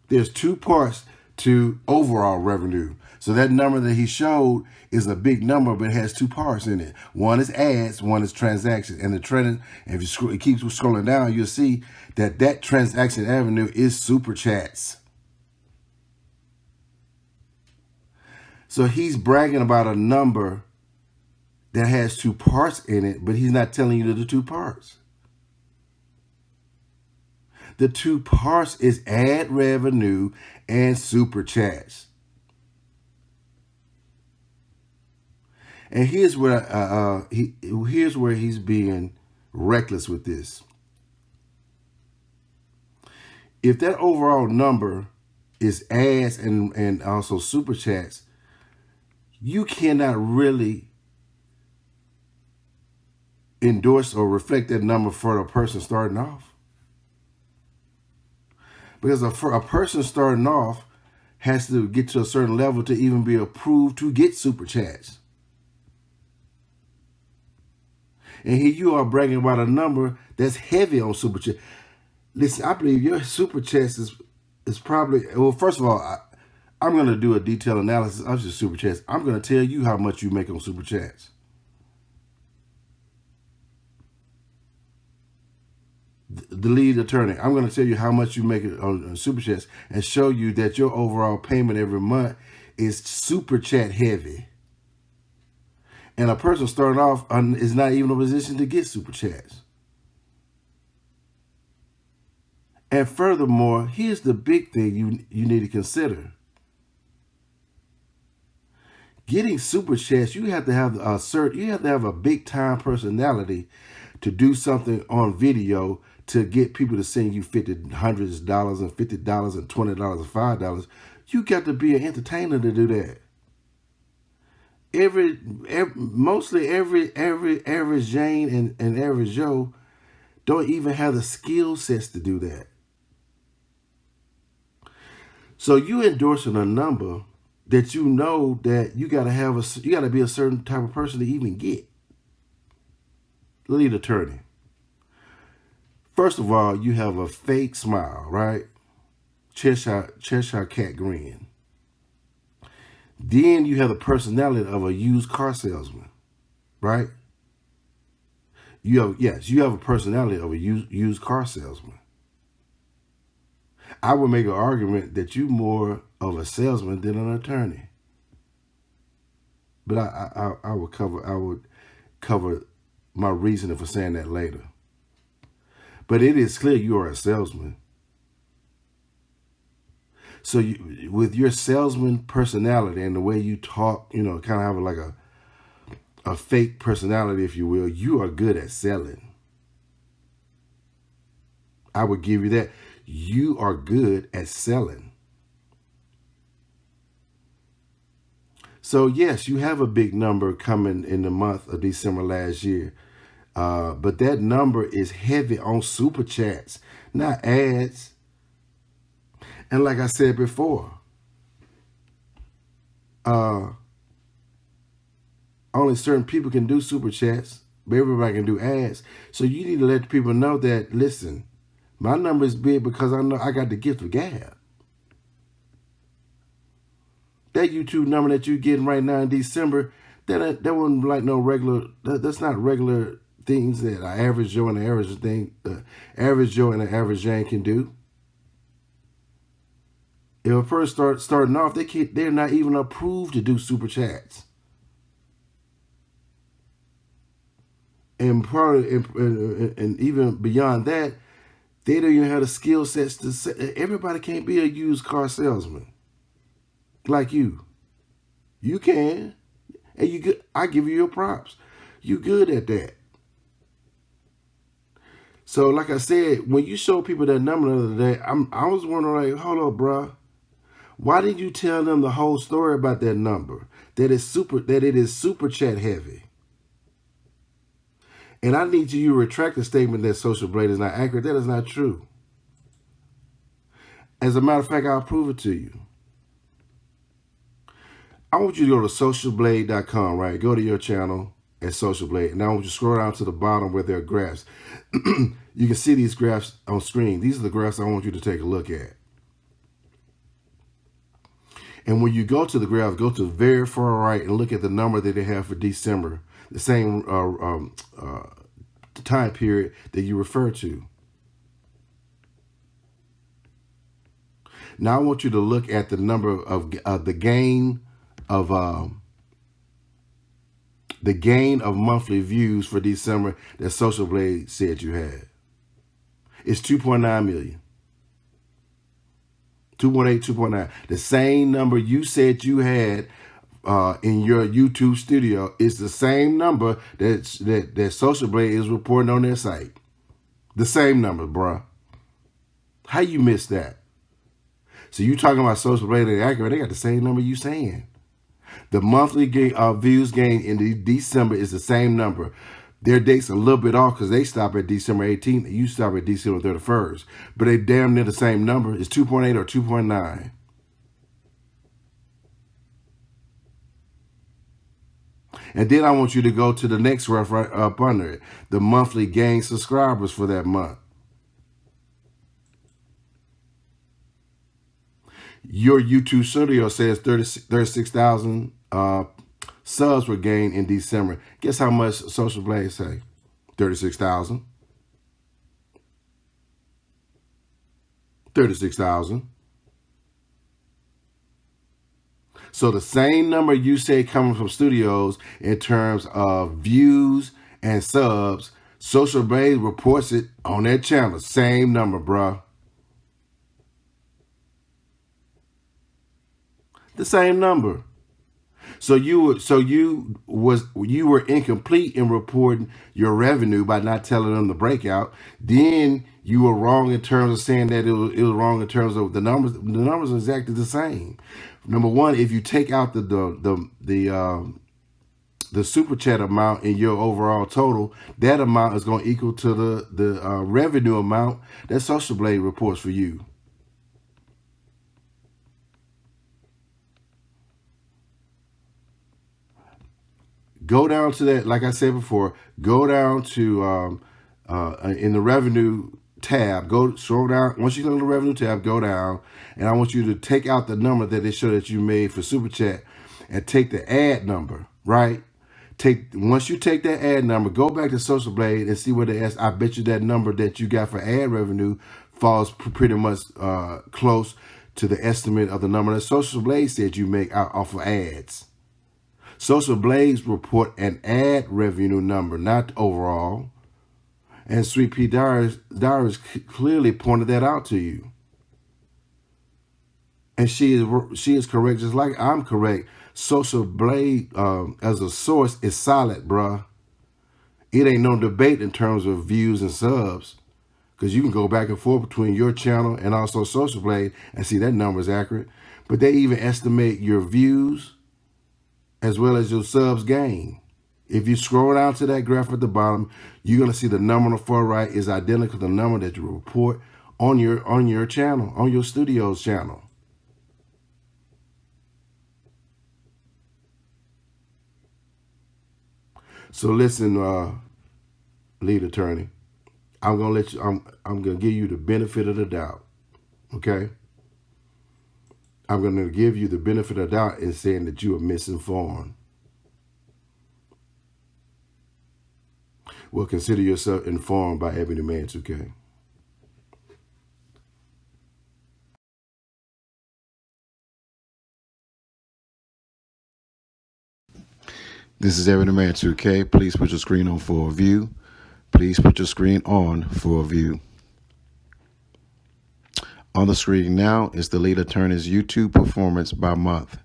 There's two parts to overall revenue. So that number that he showed is a big number, but it has two parts in it. One is ads, one is transactions. And the trend, if you keep scrolling down, you'll see that transaction revenue is super chats. So he's bragging about a number that has two parts in it, but he's not telling you the two parts. The two parts is ad revenue and super chats. And here's where he's being reckless with this. If that overall number is ads and also super chats, you cannot really endorse or reflect that number for a person starting off. Because for a person starting off has to get to a certain level to even be approved to get super chats. And here you are bragging about a number that's heavy on super chat. Listen, I believe your super chats is probably, well, first of all, I'm going to do a detailed analysis of your super chats. I'm going to tell you how much you make on super chats. The lead attorney, I'm going to tell you how much you make on super chats and show you that your overall payment every month is super chat heavy. And a person starting off is not even in a position to get super chats. And furthermore, here's the big thing you need to consider. Getting super chats, you have to have a big time personality to do something on video to get people to send you hundreds of dollars and $50 and $20 and $5. You got to be an entertainer to do that. Mostly every average Jane and average Joe don't even have the skill sets to do that. So you endorsing a number that you know that you gotta be a certain type of person to even get. Lead attorney. First of all, you have a fake smile, right? Cheshire cat grin. Then you have the personality of a used car salesman, right? You have a personality of a used car salesman. I would make an argument that you're more of a salesman than an attorney. But I would cover my reasoning for saying that later. But it is clear you are a salesman. So with your salesman personality and the way you talk, kind of have like a fake personality, if you will, you are good at selling. I would give you that. You are good at selling. So yes, you have a big number coming in the month of December last year. But that number is heavy on super chats, not ads. And like I said before, only certain people can do super chats, but everybody can do ads. So you need to let people know that, listen, my number is big because I know I got the gift of gab. That YouTube number that you're getting right now in December, that wasn't like no regular, that's not regular things that an average Joe and an average Joe and an average Jane can do. If a person starting off, they're not even approved to do super chats. And and even beyond that, they don't even have the skill sets to say. Everybody can't be a used car salesman like you. You can, and you good. I give you your props. You good at that. So, like I said, when you show people that number the other day, I was wondering, like, hold up, bruh. Why didn't you tell them the whole story about that number? That it is super chat heavy. And I need you to retract the statement that Social Blade is not accurate. That is not true. As a matter of fact, I'll prove it to you. I want you to go to socialblade.com, right? Go to your channel at Social Blade. And I want you to scroll down to the bottom where there are graphs. You can see these graphs on screen. These are the graphs I want you to take a look at. And when you go to the graph, go to the very far right and look at the number that they have for December, the same time period that you refer to. Now I want you to look at the number of the gain of monthly views for December that Social Blade said you had. It's 2.9 million. 2.8, 2.9. The same number you said you had in your YouTube studio is the same number that Social Blade is reporting on their site. The same number, bruh. How you missed that? So you talking about Social Blade and accurate? They got the same number you saying. The monthly views gain in December is the same number. Their date's a little bit off because they stop at December 18th and you stop at December 31st. But they damn near the same number. It's 2.8 or 2.9. And then I want you to go to the next graph right up under it. The monthly gain subscribers for that month. Your YouTube studio says 36,000 subs were gained in December. Guess how much Social Blade say? 36,000. 36,000. So the same number you say coming from studios in terms of views and subs, Social Blade reports it on their channel. Same number, bruh. The same number. So you were incomplete in reporting your revenue by not telling them the breakout. Then you were wrong in terms of saying that it was wrong in terms of the numbers. The numbers are exactly the same. Number one, if you take out the super chat amount in your overall total, that amount is going to equal to the revenue amount that Social Blade reports for you. Go down to that, like I said before, go down to, in the revenue tab, scroll down. Once you go to the revenue tab, go down, and I want you to take out the number that they show that you made for Super Chat and take the ad number, right? Once you take that ad number, go back to Social Blade and see what they ask. I bet you that number that you got for ad revenue falls pretty much close to the estimate of the number that Social Blade said you make out off of ads. Social Blades report an ad revenue number, not overall. And Sweet Pea Diaries clearly pointed that out to you. And she is correct, just like I'm correct. Social Blade as a source is solid, bruh. It ain't no debate in terms of views and subs. Because you can go back and forth between your channel and also Social Blade and see that number is accurate. But they even estimate your views as well as your subs gain. If you scroll down to that graph at the bottom, you're going to see the number on the far right is identical to the number that you report on your channel, on your studio's channel. So listen, lead attorney, I'm going to let you, I'm going to give you the benefit of the doubt. Okay? I'm going to give you the benefit of the doubt in saying that you are misinformed. Well, consider yourself informed by EB2K. This is EB2K. Please put your screen on for a view. Please put your screen on for a view. On the screen now is the lead attorney's YouTube performance by month,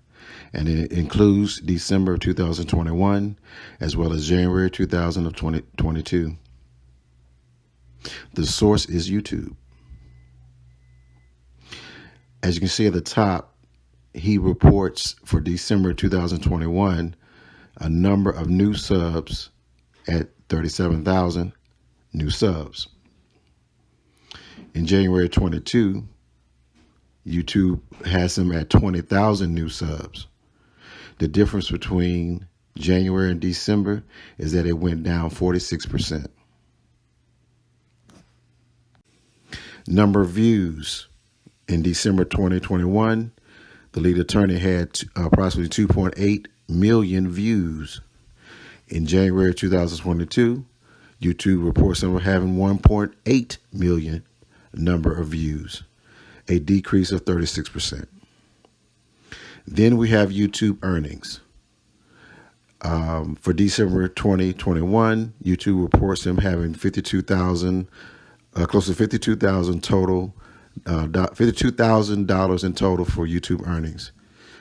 and it includes December 2021 as well as January 2022. The source is YouTube. As you can see at the top, he reports for December 2021 a number of new subs at 37,000 new subs. In January 22, YouTube has him at 20,000 new subs. The difference between January and December is that it went down 46%. Number of views. In December 2021, the lead attorney had approximately 2.8 million views. In January 2022, YouTube reports them having 1.8 million number of views, a decrease of 36%. Then we have YouTube earnings. For December 2021, YouTube reports them having 52,000, close to 52,000 total, $52,000 in total for YouTube earnings.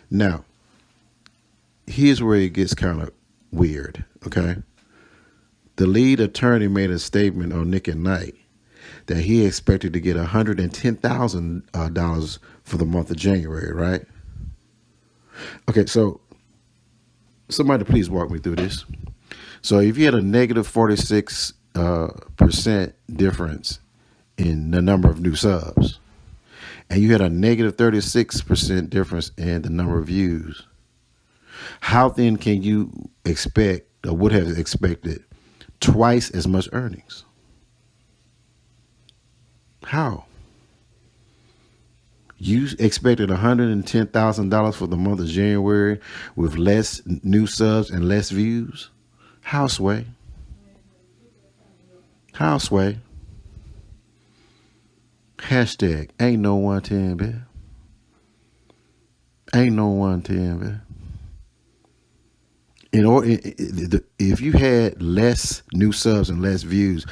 Now, here's where it gets kind of weird, okay? The lead attorney made a statement on nique and nite that he expected to get $110,000 for the month of January, right? Okay, so somebody please walk me through this. So if you had a negative 46% difference in the number of new subs, and you had a negative 36% difference in the number of views, how then can you expect, or would have expected, twice as much earnings? How? You expected $110,000 for the month of January with less new subs and less views? How, Sway? How, Sway? Hashtag ain't no 110, man. Ain't no 110, man. If you had less new subs and less views,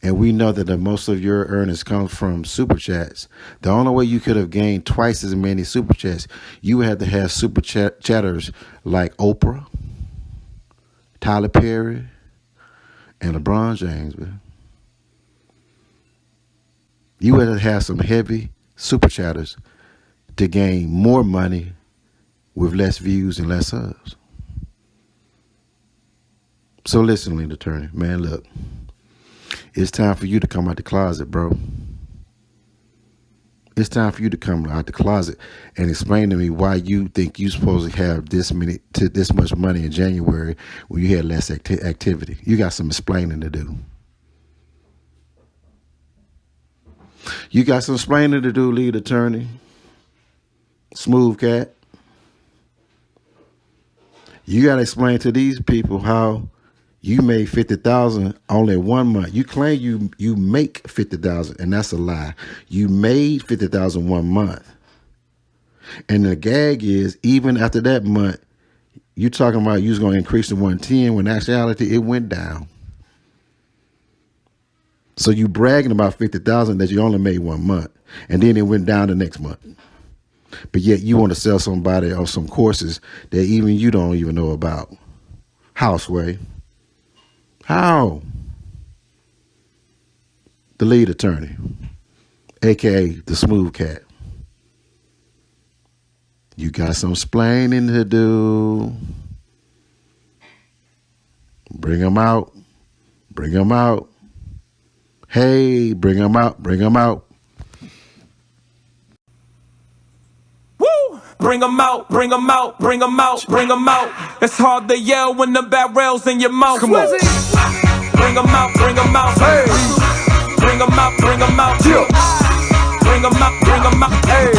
and we know that most of your earnings come from super chats, the only way you could have gained twice as many super chats, you would have to have super chatters like Oprah, Tyler Perry, and LeBron James, man. You would have to have some heavy super chatters to gain more money with less views and less subs. So listen, lead attorney, man, look, it's time for you to come out the closet, bro. It's time for you to come out the closet and explain to me why you think you're supposed to have this much money in January when you had less activity. You got some explaining to do. You got some explaining to do, lead attorney. Smooth cat. You got to explain to these people how you made $50,000 only 1 month. You claim you make $50,000, and that's a lie. You made $50,000 1 month. And the gag is, even after that month, you talking about you was going to increase to 110 when in actuality it went down. So you bragging about $50,000 that you only made 1 month, and then it went down the next month. But yet you want to sell somebody on some courses that even you don't even know about. Houseway. How? The lead attorney, aka the smooth cat. You got some explaining to do. Bring them out. Bring them out. Hey, bring them out. Bring them out. Woo! Bring them out, bring them out, bring them out, bring them out. It's hard to yell when the barrel's in your mouth. Come on. Bring them out, bring them out. Hey. Bring them out, bring them out. Yeah. Bring them out, bring them out. Hey.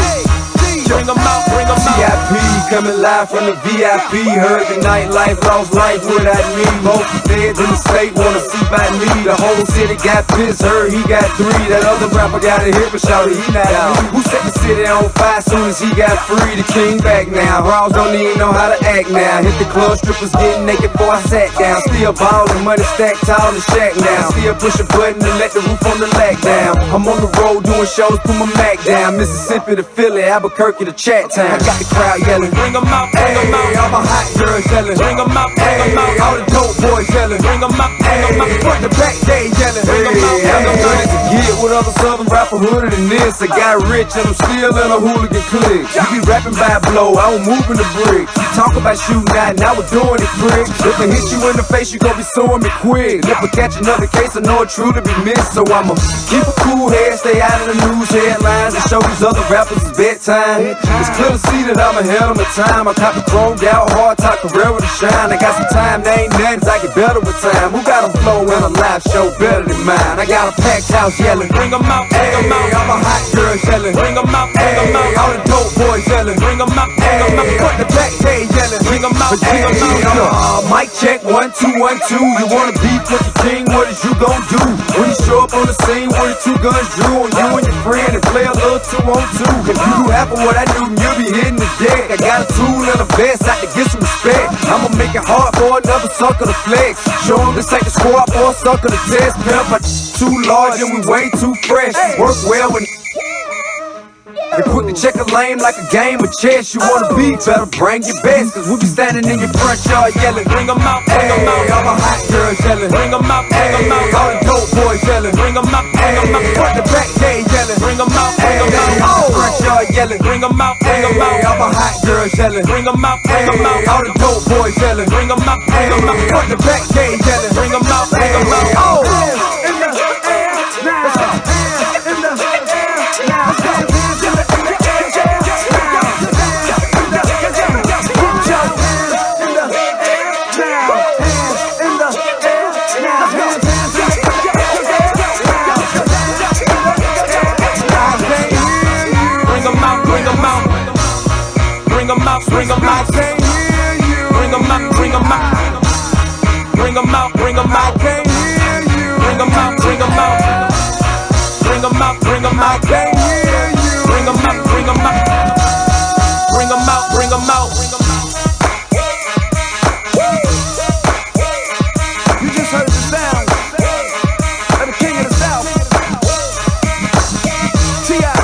Bring them out, bring them out. VIP coming live from the VIP. Heard the nightlife, lost life without me. Most feds in the state wanna see by me. The whole city got pissed, heard he got 3. That other rapper got a hit, but shouted he not out. Who set the city on fire soon as he got free? The king back now. Raws don't even know how to act now. Hit the club, strippers getting naked before I sat down. Still ballin', money stacked tall in the shack now. Still push a button to let the roof on the lack down. I'm on the road doing shows, put my Mac down. Mississippi to Philly, Albuquerque to Chat Town. I got the crowd yelling, bring them out, bring 'em out. All my hot girls yelling. Bring 'em out, bring 'em out. All the dope boys yelling. Bring 'em out, bring 'em out. Front to back, they yelling. Bring 'em out, I'm bring 'em ready to get with other southern rapper hooded than this. I got rich and I'm still in a hooligan clique. You be rapping by blow, I don't move in the brick. You talk about shooting out, now we're doing it quick. If I hit you in the face, you gon' be suing me quick. And if I catch another case, I know it's true to be missed. So I'ma keep a cool head, stay out of the news headlines, and show these other rappers it's bedtime. It's clear to see that I'm ahead of my time. I cop the chromed out, hard top career with a shine. I got some time, they ain't nothing, I get better with time. Who got a flow in a live show better than mine? I got a packed house yelling. Bring 'em out, bring 'em out. All my hot girls yelling. Bring 'em out, bring 'em out. All the dope boys yelling. Bring 'em out, bring 'em out. Front to back, they yelling. Bring 'em out, bring 'em out. Mic check, 1 2 1 2. You wanna beef with the king? What is you gon' do when you show up on the scene with the two guns drew on you and your friend and play a little 2-on-2? If you do half of what I do, then you'll be hitting the deck. I got a tool and a vest, I can get some respect. I'ma make it hard for another sucker to flex. Show 'em this ain't the squad for a sucker to test. Pimp, my too large and we way too fresh. Work well when they quick to check a lane like a game of chess. You wanna be better, bring your best. Cause we be standing in your front yard yelling. Bring 'em out, bring 'em out. All my hot girls yelling. Bring 'em out, bring 'em out. All the dope boys yelling. Bring 'em out, bring 'em out. Front to back, they yelling. Bring 'em out, bring 'em out. Front yard yelling. Bring 'em out, bring 'em out. All my hot girls yelling. Bring 'em out, bring 'em out. All the dope boys yelling. Bring 'em out, bring 'em out. Front to back, they yelling. Bring 'em out, bring 'em out. Bring 'em out, bring 'em out. Bring 'em out, bring 'em out. Bring 'em out, bring 'em out. Bring 'em out, bring 'em out. Bring 'em out, bring 'em out. Bring 'em out, bring 'em out. Bring 'em out, bring 'em out. Bring 'em out, bring 'em out. You just heard the sound of the king of the south. T.I.